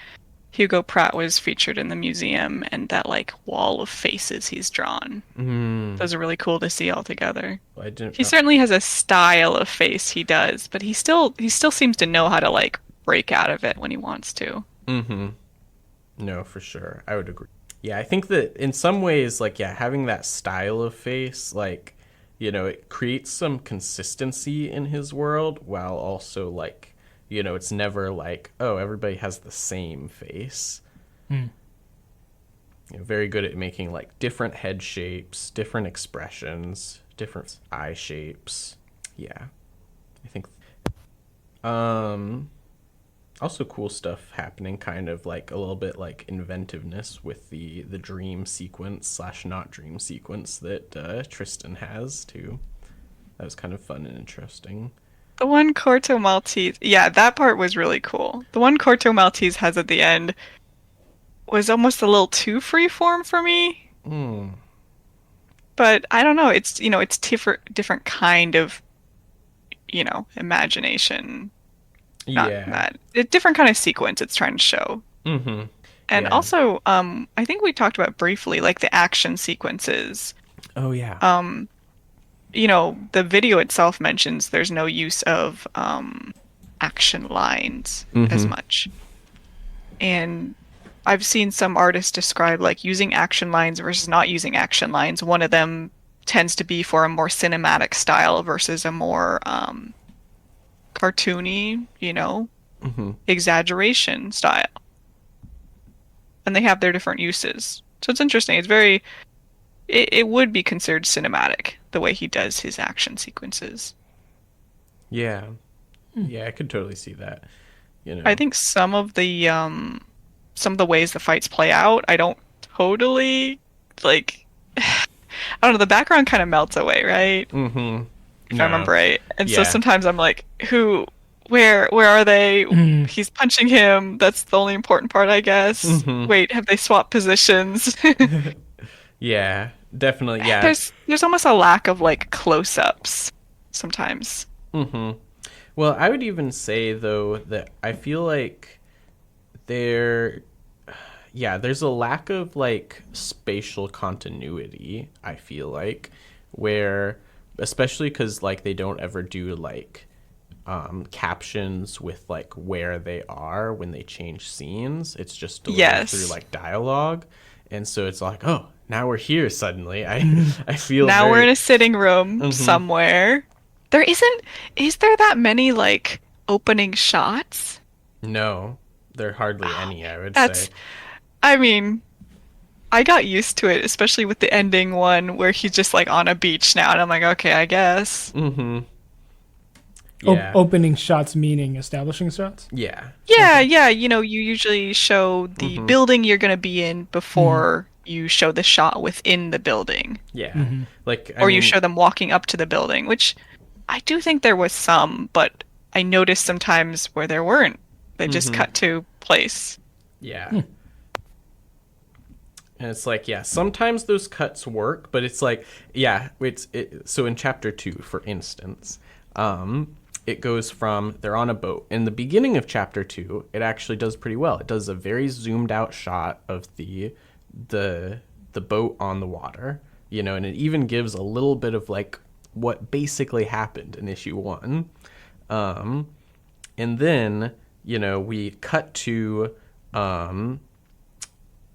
Hugo Pratt was featured in the museum and that like wall of faces he's drawn. Those are really cool to see all together. Well, He certainly has a style of face he does, but he still seems to know how to like break out of it when he wants to. No, for sure. I would agree. Yeah, I think that in some ways, like, yeah, having that style of face, like, you know, it creates some consistency in his world, while also, like, you know, it's never like, oh, everybody has the same face. You know, very good at making, like, different head shapes, different expressions, different eye shapes. Yeah, I think. Also cool stuff happening, kind of like a little bit like inventiveness with the dream sequence / not dream sequence that Tristan has too. That was kind of fun and interesting. The one Corto Maltese, yeah, that part was really cool. The one Corto Maltese has at the end was almost a little too freeform for me. But I don't know. It's, you know, it's different kind of, you know, imagination. A different kind of sequence it's trying to show. And also, I think we talked about briefly, like the action sequences. Oh yeah. You know, the video itself mentions there's no use of action lines as much. And I've seen some artists describe like using action lines versus not using action lines. One of them tends to be for a more cinematic style versus a more cartoony, exaggeration style. And they have their different uses. So it's interesting. It's very, it would be considered cinematic, the way he does his action sequences. Yeah. Yeah, I could totally see that. I think some of the ways the fights play out, I don't totally, like, I don't know, the background kind of melts away, right? Mm-hmm. If I remember right. And so Yeah. sometimes I'm like, where are they? He's punching him. That's the only important part, I guess. Mhm. Wait, have they swapped positions? Yeah, definitely. Yeah. There's almost a lack of like close-ups sometimes. Mm-hmm. Well, I would even say though that I feel like there's a lack of like spatial continuity, I feel like, where especially because like they don't ever do like captions with like where they are when they change scenes. It's just delivered through like dialogue, and so it's like, oh, now we're here suddenly. I feel now we're in a sitting room Mhm. somewhere. Is there that many like opening shots? No, there are hardly any, I would That's say. I mean, I got used to it, especially with the ending one where he's just like on a beach now, and I'm like, okay, I guess. Mm-hmm. Yeah. Opening shots meaning establishing shots? Yeah. Yeah, you usually show the building you're going to be in before you show the shot within the building. Yeah. Like, Or you show them walking up to the building, which I do think there was some, but I noticed sometimes where there weren't. They just cut to place. Yeah. And it's like, yeah, sometimes those cuts work, but it's like, yeah, so in chapter 2, for instance, it goes from they're on a boat. In the beginning of chapter 2, it actually does pretty well. It does a very zoomed out shot of the boat on the water, and it even gives a little bit of like what basically happened in issue 1. And then, we cut to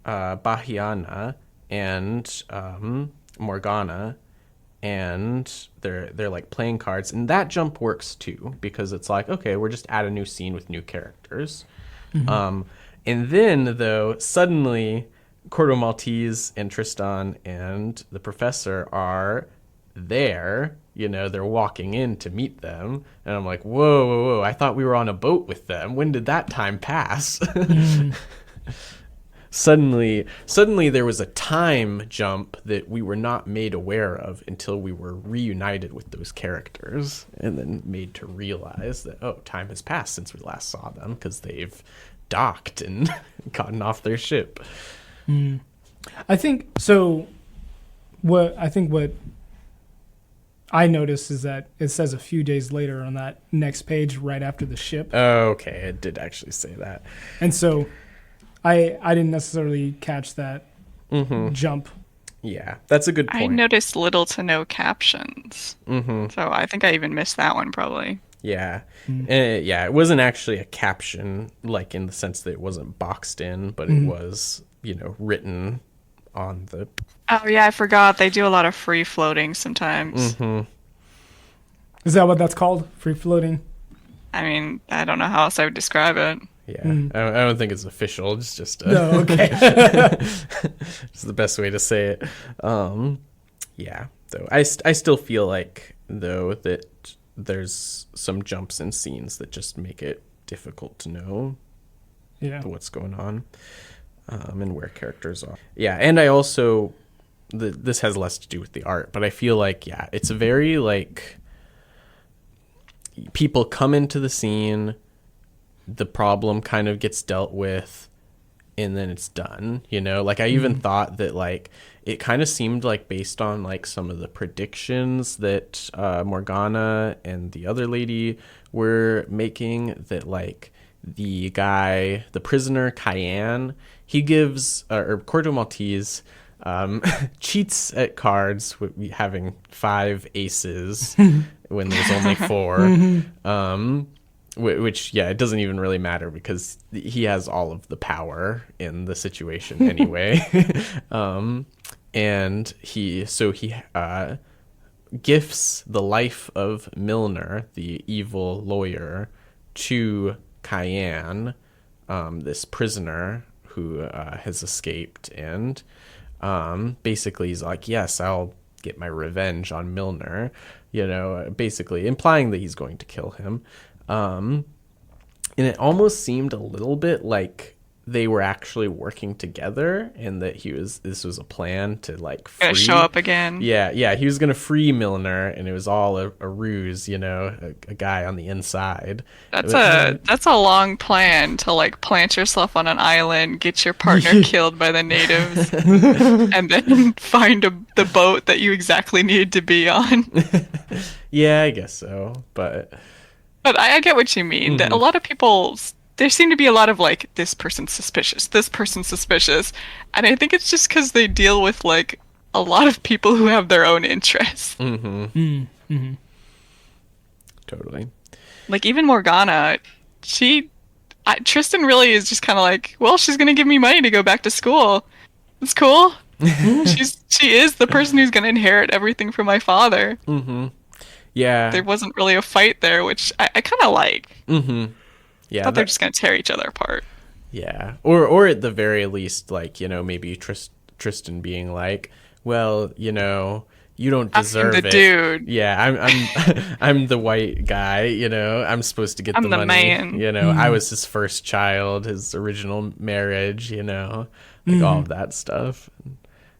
Bahiana and Morgana, and they're like playing cards, and that jump works too because it's like, okay, we're just at a new scene with new characters. And then though suddenly Corto Maltese and Tristan and the professor are there, they're walking in to meet them, and I'm like, whoa, I thought we were on a boat with them. When did that time pass? Suddenly there was a time jump that we were not made aware of until we were reunited with those characters, and then made to realize that, oh, time has passed since we last saw them because they've docked and gotten off their ship. I think so. What I noticed is that it says a few days later on that next page right after the ship. Oh, okay, it did actually say that. And so I didn't necessarily catch that jump. Yeah, that's a good point. I noticed little to no captions. So I think I even missed that one probably. Yeah. Yeah, it wasn't actually a caption, like in the sense that it wasn't boxed in, but it was, written on the... Oh yeah, I forgot. They do a lot of free floating sometimes. Is that what that's called? Free floating? I mean, I don't know how else I would describe it. Yeah, I don't think it's official. It's just No, okay. it's the best way to say it. Yeah, though I still feel like though that there's some jumps in scenes that just make it difficult to know what's going on and where characters are. Yeah, and I also this has less to do with the art, but I feel like it's a very like people come into the scene. The problem kind of gets dealt with and then it's done, like I even thought that like it kind of seemed like based on like some of the predictions that Morgana and the other lady were making, that like the prisoner Cayenne, he gives or Corto Maltese cheats at cards with having 5 aces when there's only 4. Which, it doesn't even really matter because he has all of the power in the situation anyway. and he gifts the life of Milner, the evil lawyer, to Cayenne, this prisoner who has escaped, and basically he's like, yes, I'll get my revenge on Milner, basically implying that he's going to kill him. And it almost seemed a little bit like they were actually working together, and that this was a plan to like gonna show up again. Yeah, he was gonna free Milner, and it was all a ruse, a guy on the inside. That's a long plan to like plant yourself on an island, get your partner killed by the natives, and then find the boat that you exactly needed to be on. Yeah, I guess so, but I get what you mean. That a lot of people, there seem to be a lot of like, this person's suspicious, and I think it's just because they deal with like a lot of people who have their own interests. Totally. Like even Morgana, Tristan really is just kind of like, well, she's gonna give me money to go back to school. It's cool. She is the person who's gonna inherit everything from my father. Yeah. There wasn't really a fight there, which I kind of like. Yeah, I thought they're just gonna tear each other apart. Yeah, or at the very least, like, maybe Tristan being like, well, you don't deserve I'm the it. dude. Yeah, I'm the white guy. I'm supposed to get the money. Man. I was his first child, his original marriage. All of that stuff.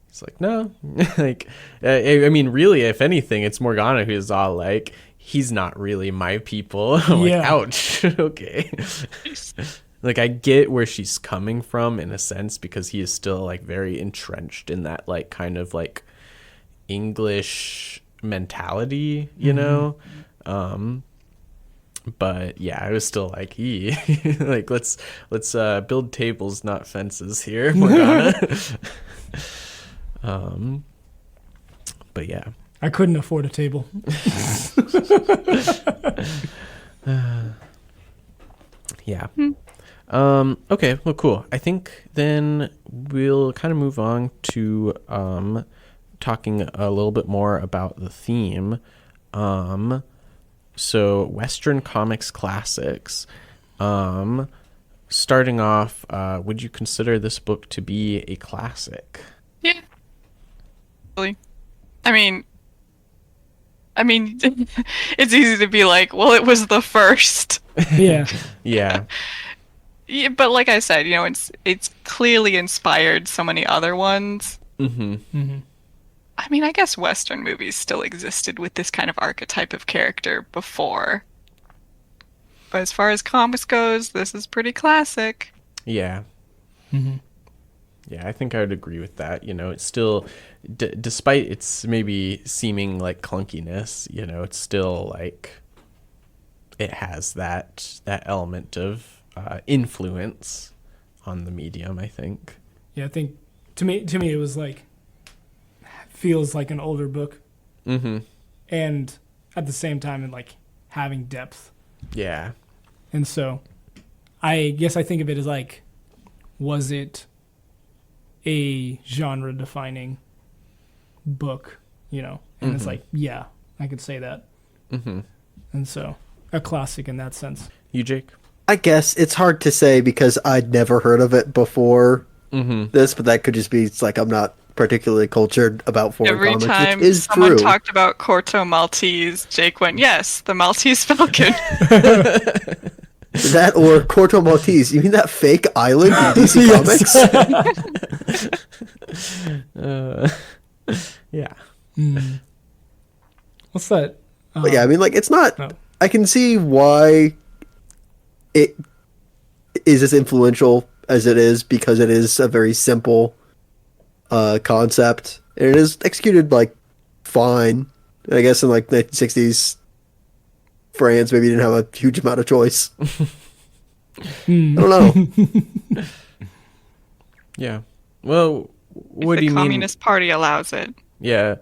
It's like, no, like, I mean, really, if anything, it's Morgana who's all like, he's not really my people. I'm like, ouch. Okay. Like, I get where she's coming from in a sense, because he is still like very entrenched in that like kind of like English mentality, but yeah, I was still like, like, let's build tables, not fences here, Morgana. But yeah, I couldn't afford a table. Yeah. Okay, well, cool. I think then we'll kind of move on to talking a little bit more about the theme. So Western comics classics. Starting off, would you consider this book to be a classic? Yeah. Really. I mean, it's easy to be like, well, it was the first. Yeah. Yeah. Yeah, but like I said, it's clearly inspired so many other ones. I mean, I guess Western movies still existed with this kind of archetype of character before. But as far as comics goes, this is pretty classic. Yeah. Yeah, I think I would agree with that. It's still, despite its maybe seeming like clunkiness, it's still like, it has that element of influence on the medium, I think. Yeah, I think to me it was like, feels like an older book, and at the same time, and like having depth. Yeah. And so, I guess I think of it as like, was it a genre-defining book? And it's like, yeah, I could say that. And so, a classic in that sense. You, Jake? I guess it's hard to say because I'd never heard of it before this, but that could just be, it's like I'm not particularly cultured about foreign comics, which is true. Every time someone talked about Corto Maltese, Jake went, yes, the Maltese Falcon. That or Corto Maltese. You mean that fake island in DC Comics? Yeah. What's that? But yeah, I mean, like, it's not... No. I can see why it is as influential as it is, because it is a very simple concept. And it is executed, like, fine. I guess in, like, 1960s France maybe didn't have a huge amount of choice. I don't know. Yeah. Well, what do you mean? The Communist Party allows it. Yeah.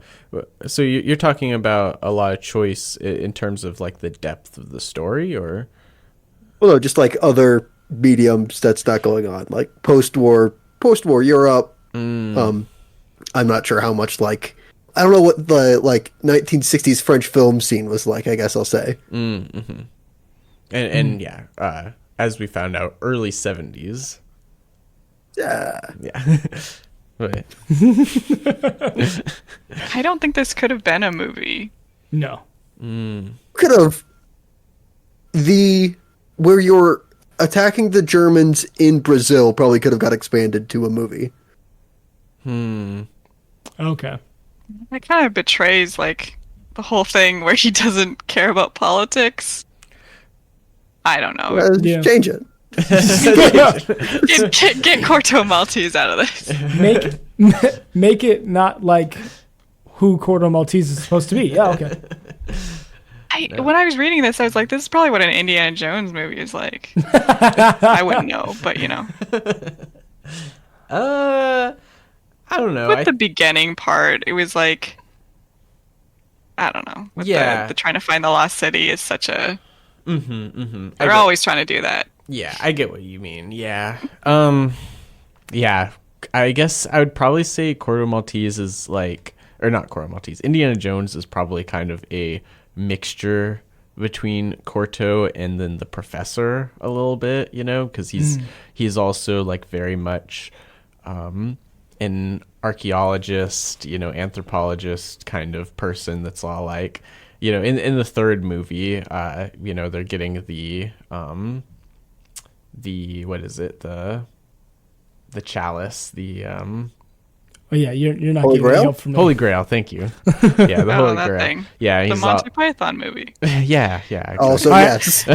So you're talking about a lot of choice in terms of like the depth of the story, or? Well, no, just like other mediums that's not going on, like post-war Europe. I'm not sure how much like I don't know what the like 1960s French film scene was like. I guess I'll say. Mm-hmm. And yeah, as we found out, early 70s. Yeah. Yeah. But I don't think this could have been a movie. No. Could have where you're attacking the Germans in Brazil probably could have got expanded to a movie. Okay. That kind of betrays like the whole thing where he doesn't care about politics. I don't know. Yeah. Change it. Get Corto Maltese out of this. Make it not like who Corto Maltese is supposed to be. Yeah, okay. When I was reading this, I was like, this is probably what an Indiana Jones movie is like. I wouldn't know, but you know. I don't know. With the beginning part, it was like, I don't know. With the trying to find the lost city is such a... They're always trying to do that. Yeah, I get what you mean. Yeah. Yeah, I guess I would probably say Corto Maltese is like, or not Corto Maltese, Indiana Jones is probably kind of a mixture between Corto and then the Professor a little bit, you know, because he's also like very much an archaeologist, you know, anthropologist kind of person that's all like, you know, in the third movie, you know, they're getting the what is it, the chalice, Oh yeah, you're not Holy getting Grail? help from Holy Grail, thank you. Yeah, the Holy that Grail. thing. Yeah, The he's Monty Python movie. yeah, exactly. Also, yes.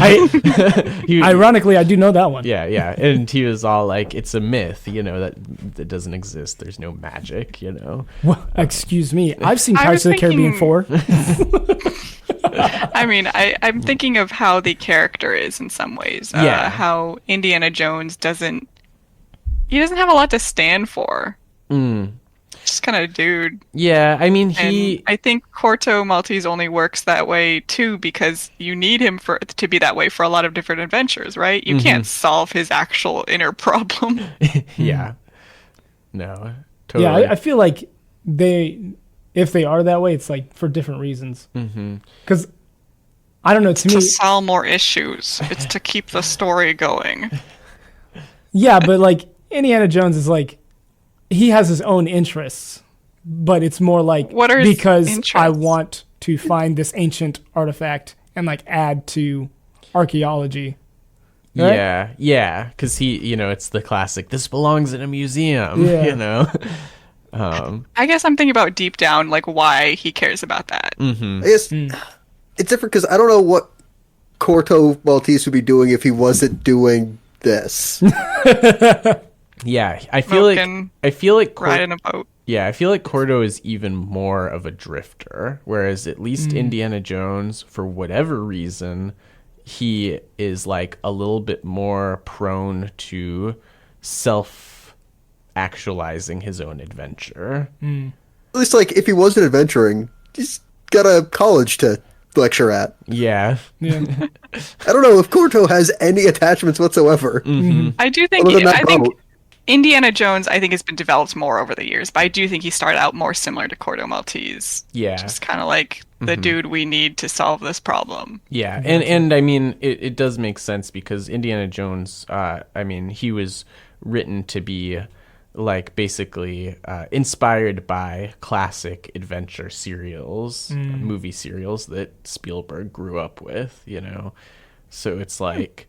Ironically, I do know that one. Yeah, and he was all like, "It's a myth, you know, that doesn't exist. There's no magic, you know." Well, excuse me, I've seen I Pirates was of the Caribbean thinking- 4. I mean, I'm thinking of how the character is in some ways. Yeah. How Indiana Jones doesn't have a lot to stand for. Just kind of dude. Yeah, I mean, And I think Corto Maltese only works that way too because you need him to be that way for a lot of different adventures, right? You can't solve his actual inner problem. yeah, no, Yeah, totally. I feel like if they are that way, it's like for different reasons. Because I don't know. To To me, sell more issues. It's to keep the story going. yeah, but like Indiana Jones is like he has his own interests, but it's more like What are his because I interests? want to find this ancient artifact and like add to archaeology. Right? Yeah, because he, you know, it's the classic. This belongs in a museum, Yeah. you know. I guess I'm thinking about deep down, like why he cares about that. I guess it's different because I don't know what Corto Maltese would be doing if he wasn't doing this. Yeah, I feel like Riding a boat. Yeah, I feel like Corto is even more of a drifter, whereas at least Indiana Jones, for whatever reason, he is like a little bit more prone to self-actualizing his own adventure. At least, like, if he wasn't adventuring, he's got a college to lecture at. Yeah. Yeah. I don't know if Corto has any attachments whatsoever. I do think Other than that boat. Indiana Jones, I think, has been developed more over the years, but I do think he started out more similar to Corto Maltese. Yeah. Just kind of like the dude we need to solve this problem. Yeah, and I mean, it does make sense because Indiana Jones, I mean, he was written to be like basically inspired by classic adventure serials, movie serials that Spielberg grew up with, you know. So it's like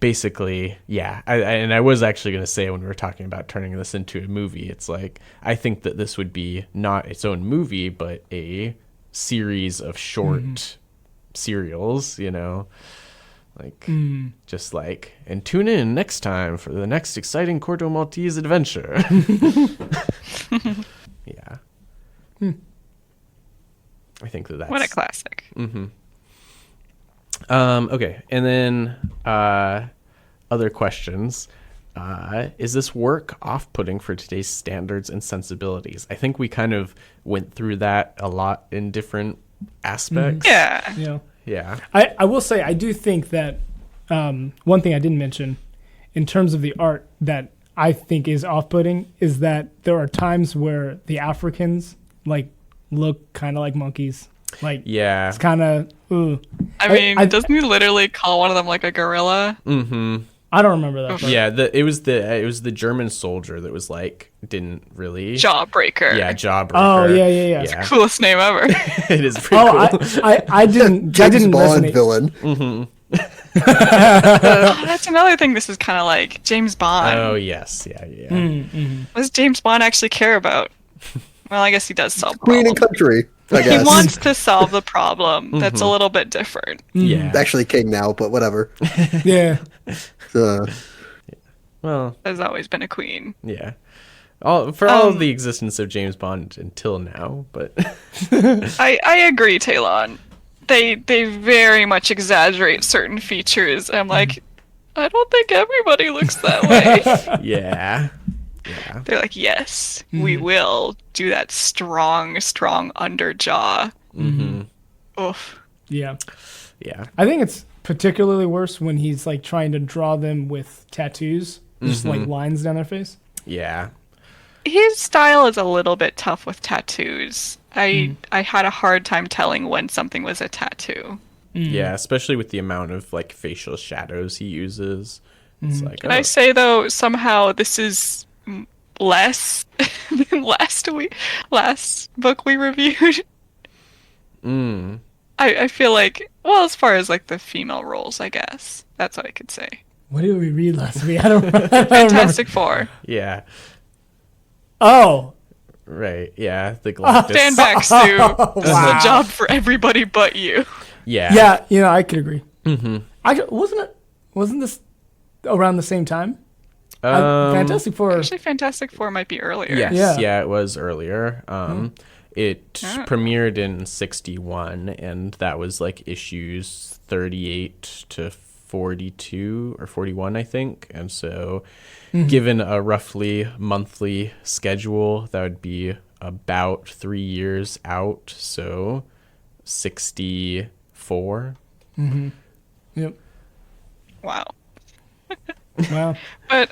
basically, yeah. I was actually going to say when we were talking about turning this into a movie, it's like I think that this would be not its own movie, but a series of short serials, you know, like just like, and tune in next time for the next exciting Corto Maltese adventure. Yeah. I think that's What a classic. okay, and then other questions. Is this work off-putting for today's standards and sensibilities? I think we kind of went through that a lot in different aspects. Yeah. Yeah. Yeah. I will say I do think that one thing I didn't mention in terms of the art that I think is off-putting is that there are times where the Africans like look kind of like monkeys. Like, Yeah. it's kind of. I mean, doesn't he literally call one of them like a gorilla? Mm-hmm. I don't remember that. Part. Yeah, it was the German soldier that was like didn't really Jawbreaker. Yeah, Jawbreaker. Oh yeah. Yeah. Coolest name ever. It is pretty cool. I didn't. That James didn't Bond resonate. villain. Mm-hmm. Oh, that's another thing. This is kind of like James Bond. Oh yes, yeah. Mm-hmm. What does James Bond actually care about? Well, I guess he does solve Queen and problems. country, I He guess. wants to solve the problem. That's a little bit different. Yeah. Actually king now, but whatever. Yeah. Well, There's always been a queen. yeah. All of the existence of James Bond until now, but I agree, Talon. They very much exaggerate certain features. I'm like, I don't think everybody looks that way. yeah. They're like, yes, we will do that strong under jaw. Mm-hmm. Oof. Yeah. Yeah. I think it's particularly worse when he's like trying to draw them with tattoos, just like lines down their face. Yeah. His style is a little bit tough with tattoos. I had a hard time telling when something was a tattoo. Yeah, especially with the amount of like facial shadows he uses. It's like, Can I say though, somehow this is less than last book we reviewed. I feel like, well, as far as like the female roles, I guess that's what I could say. What did we read last week? I don't remember. Fantastic Four. Yeah. Oh. Right. Yeah. The Galactus. Stand back, Stu. This is Wow. a job for everybody but you. Yeah. Yeah, I could agree. Wasn't this around the same time? Fantastic Four. Actually, Fantastic Four might be earlier. Yes. Yeah. It was earlier. It premiered in 61, and that was like issues 38 to 42 or 41, I think. And so, given a roughly monthly schedule, that would be about 3 years out. So, 64. Yep. Wow. Wow. But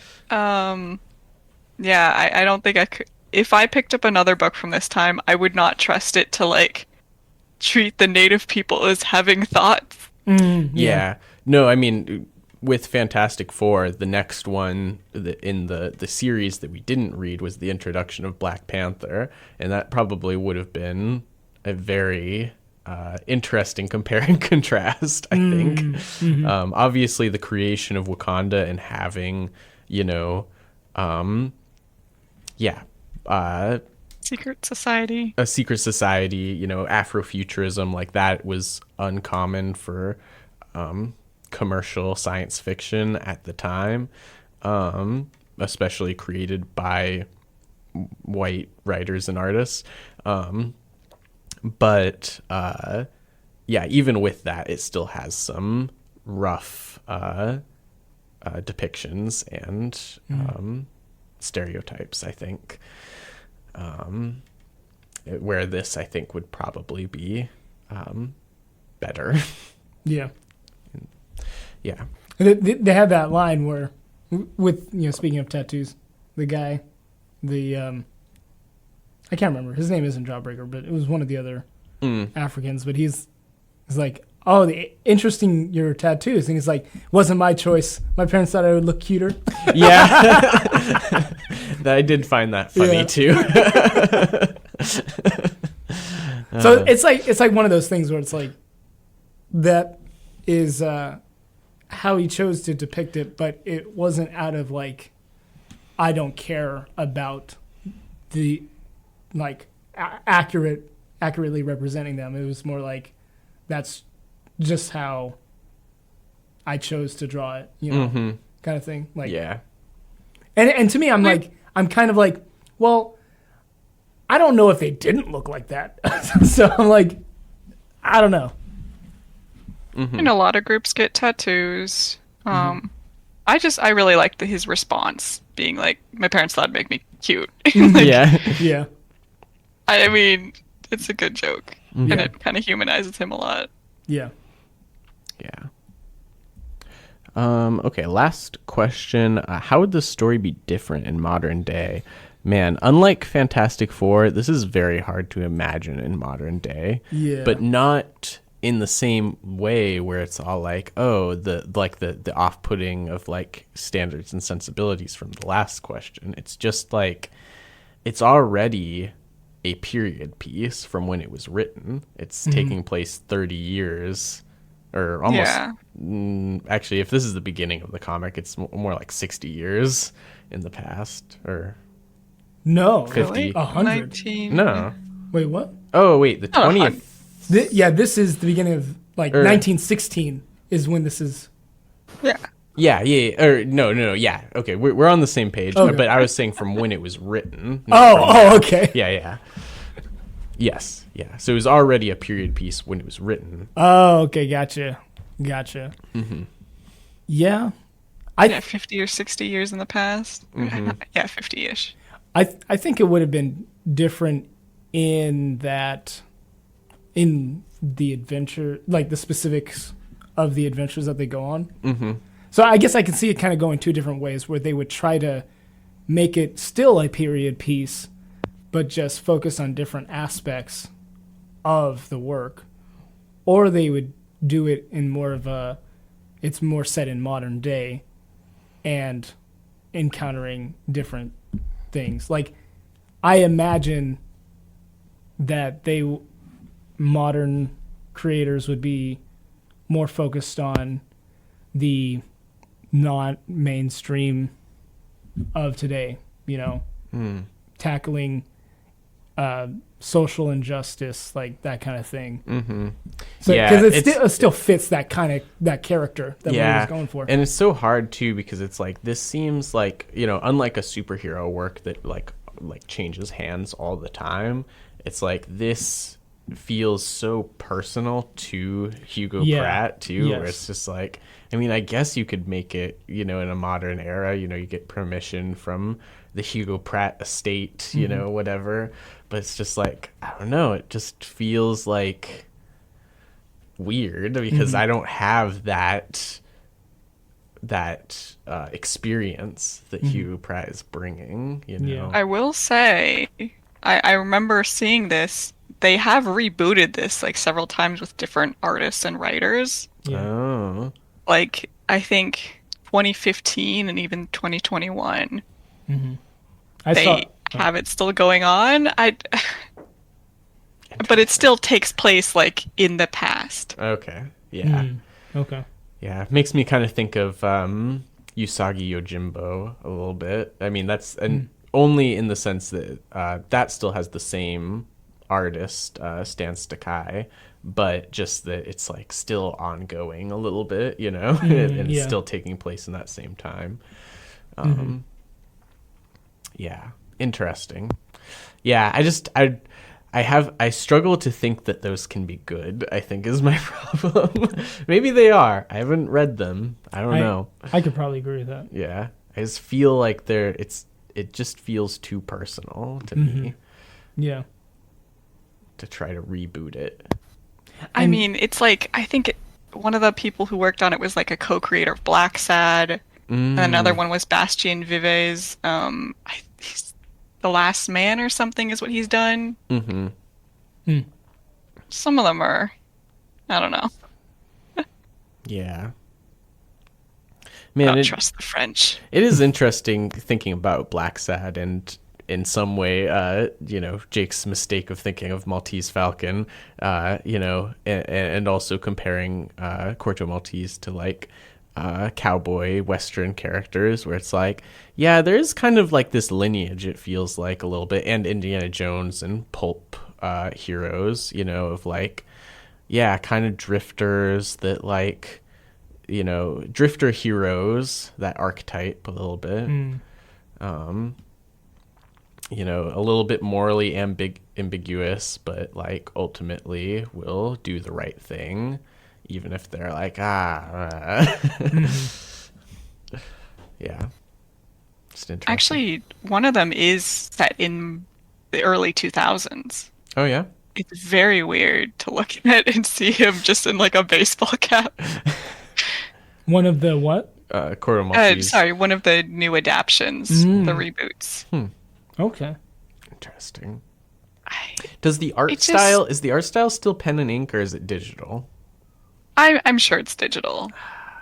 yeah, I don't think I could. If I picked up another book from this time, I would not trust it to like treat the native people as having thoughts. Yeah. No, I mean, with Fantastic Four, the next one in the series that we didn't read was the introduction of Black Panther, and that probably would have been a very interesting compare and contrast, I think. Obviously, the creation of Wakanda and having, Secret society. a secret society, Afrofuturism, like that was uncommon for commercial science fiction at the time, especially created by white writers and artists. But even with that, it still has some rough depictions and stereotypes, I think. Where this, I think, would probably be better. Yeah. Yeah. They have that line where, with speaking of tattoos, the guy, I can't remember his name isn't Jawbreaker, but it was one of the other Africans. But he's like, oh, interesting your tattoos, and he's like, wasn't my choice. My parents thought I would look cuter. Yeah. I did find that funny too. So it's like one of those things where it's like that is how he chose to depict it, but it wasn't out of like I don't care about the like accurately representing them. It was more like that's just how I chose to draw it, kind of thing. Like Yeah. And to me, I'm kind of like, well, I don't know if they didn't look like that. So I'm like, I don't know. And a lot of groups get tattoos. I really liked his response, being like, my parents thought it'd make me cute. Yeah. Yeah. I mean, it's a good joke, and it kind of humanizes him a lot. Yeah. Yeah. Okay, last question. How would the story be different in modern day? Man, unlike Fantastic Four, this is very hard to imagine in modern day. Yeah. But not in the same way where it's all like, oh, the off-putting of like standards and sensibilities from the last question. It's just like it's already a period piece from when it was written. It's taking place 30 years or almost. Yeah. Actually, if this is the beginning of the comic, it's more like 60 years in the past or No. 50. 100. 19. No. Wait, what? Oh, wait, the Oh, 20th. Yeah, this is the beginning of, like, 1916 is when this is. Yeah. Yeah. Or no. Yeah. Okay, we're on the same page. Okay. But I was saying from when it was written. not from now. Okay. Yeah. Yes. Yeah. So it was already a period piece when it was written. Oh, okay, gotcha. Mm-hmm. Yeah. Yeah, 50 or 60 years in the past. Mm-hmm. Yeah, 50-ish. I think it would have been different in that, in the adventure, like the specifics of the adventures that they go on. Mm-hmm. So I guess I can see it kind of going two different ways, where they would try to make it still a period piece, but just focus on different aspects of the work, or they would do it in more of a, it's more set in modern day and encountering different things. Like, I imagine that modern creators would be more focused on the non-mainstream of today, tackling social injustice, like that kind of thing. Mm-hmm. So, Yeah, because it still fits that character that Lee was going for. And it's so hard too, because it's like, this seems like, unlike a superhero work that like changes hands all the time, it's like this feels so personal to Hugo Pratt too, where it's just like, I mean, I guess you could make it, in a modern era, you get permission from the Hugo Pratt estate, whatever. But it's just like, I don't know, it just feels like weird because I don't have that experience that Hugo Pratt is bringing, Yeah. I will say, I remember seeing this. They have rebooted this like several times with different artists and writers. Yeah. Oh. Like, I think 2015 and even 2021. They have it still going on. But it still takes place like in the past. Okay. Yeah. Okay. Yeah. It makes me kind of think of Usagi Yojimbo a little bit. I mean, that's only in the sense that that still has the same artist, Stan Sakai, but just that it's like still ongoing a little bit, and it's still taking place in that same time. Yeah, interesting. Yeah, I struggle to think that those can be good, I think is my problem. Maybe they are. I haven't read them. I don't know. I could probably agree with that. Yeah. I just feel like it just feels too personal to me. Yeah. To try to reboot it. I mean, it's like, I think one of the people who worked on it was like a co-creator of Black Sad, and another one was Bastien Vives. He's The Last Man or something is what he's done. Some of them are, I don't know. Yeah. I Man, don't trust the French. It is interesting thinking about Black Sad and in some way, Jake's mistake of thinking of Maltese Falcon, and also comparing Corto Maltese to like cowboy Western characters, where it's like, yeah, there is kind of like this lineage, it feels like a little bit, and Indiana Jones and pulp heroes, of like, yeah, kind of drifters that like, drifter heroes, that archetype a little bit. A little bit morally ambiguous, but like ultimately will do the right thing, even if they're like, Yeah. Just interesting. Actually, one of them is set in the early 2000s. Oh, yeah? It's very weird to look at and see him just in like a baseball cap. One of the what? Corto Maltese. Sorry, one of the new adaptions, the reboots. Okay. Interesting. I, Does the art It just- style is the art style still pen and ink or is it digital? I'm sure it's digital.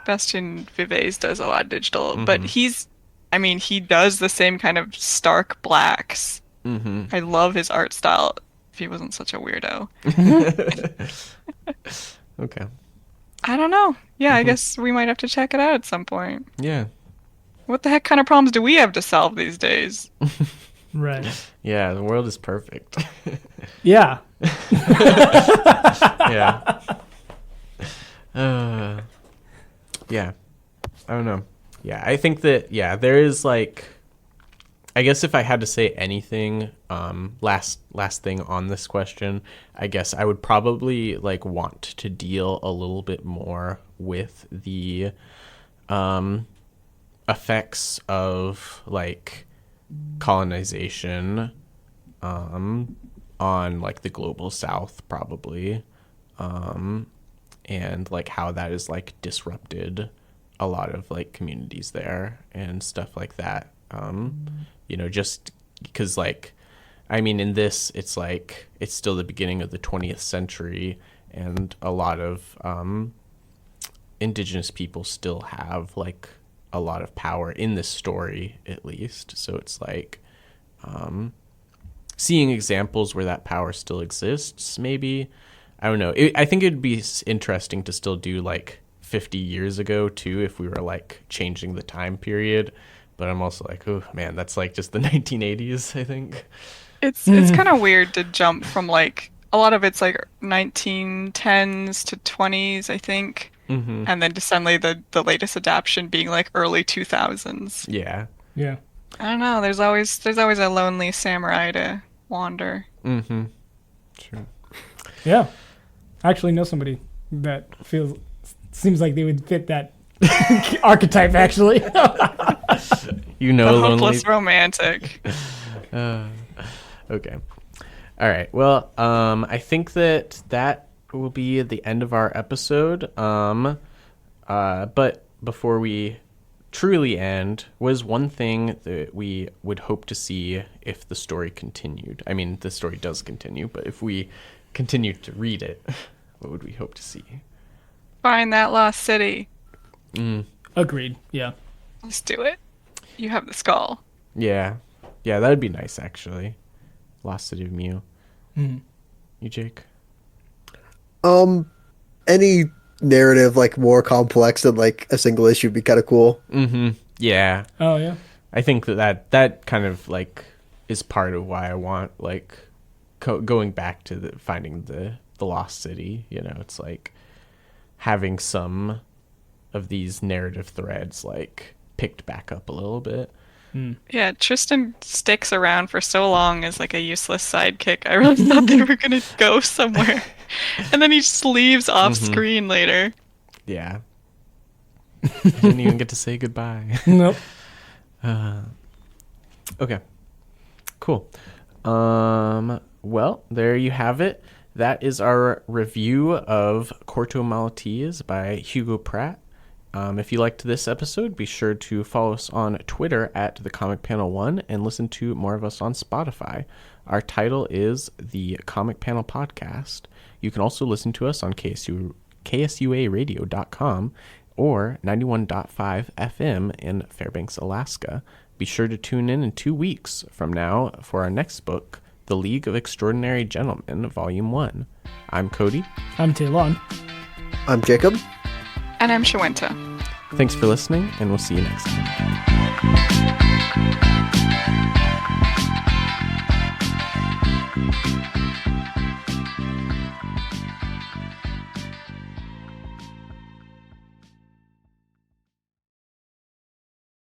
Bastien Vives does a lot digital, but he does the same kind of stark blacks. I love his art style. If he wasn't such a weirdo. Okay. I don't know. Yeah, I guess we might have to check it out at some point. Yeah. What the heck kind of problems do we have to solve these days? Right. Yeah, the world is perfect. Yeah. Yeah. Yeah. I don't know. Yeah, I think that there is like I guess if I had to say anything, last thing on this question, I guess I would probably like want to deal a little bit more with the effects of like colonization on like the global south probably, and like how that is like disrupted a lot of like communities there and stuff like that. Just because like, I mean, in this, it's like, it's still the beginning of the 20th century and a lot of indigenous people still have like a lot of power in this story, at least. So it's like seeing examples where that power still exists, maybe. I don't know. I think it'd be interesting to still do like 50 years ago too, if we were like changing the time period. But I'm also like, oh man, that's like just the 1980s, I think. It's kind of weird to jump from like a lot of it's like 1910s to 20s, I think, and then to suddenly the latest adaptation being like early 2000s. Yeah. Yeah. I don't know. There's always a lonely samurai to wander. Mm-hmm. True. Yeah. I actually know somebody that seems like they would fit that archetype, actually. You know, The lonely. hopeless romantic. Okay. All right. Well, I think that will be the end of our episode. But before we truly end, was one thing that we would hope to see if the story continued. I mean, the story does continue, but if we continued to read it, what would we hope to see? Find that lost city. Agreed. Yeah. Let's do it. You have the skull. Yeah. Yeah, that would be nice, actually. Lost City of Mew. You, Jake? Any narrative like more complex than like a single issue would be kind of cool. Yeah. Oh, yeah. I think that kind of like is part of why I want like going back to finding the lost city. You know, it's like having some of these narrative threads like picked back up a little bit. Yeah, Tristan sticks around for so long as like a useless sidekick. I really thought they were gonna go somewhere, and then he just leaves off screen later. Yeah. Didn't even get to say goodbye. Nope. Okay. Cool. Well, there you have it. That is our review of Corto Maltese by Hugo Pratt. If you liked this episode, be sure to follow us on Twitter at The Comic Panel 1 and listen to more of us on Spotify. Our title is The Comic Panel Podcast. You can also listen to us on KSUAradio.com or 91.5 FM in Fairbanks, Alaska. Be sure to tune in 2 weeks from now for our next book, The League of Extraordinary Gentlemen, Volume 1. I'm Cody. I'm Taylon. I'm Jacob. And I'm Shawenta. Thanks for listening, and we'll see you next time.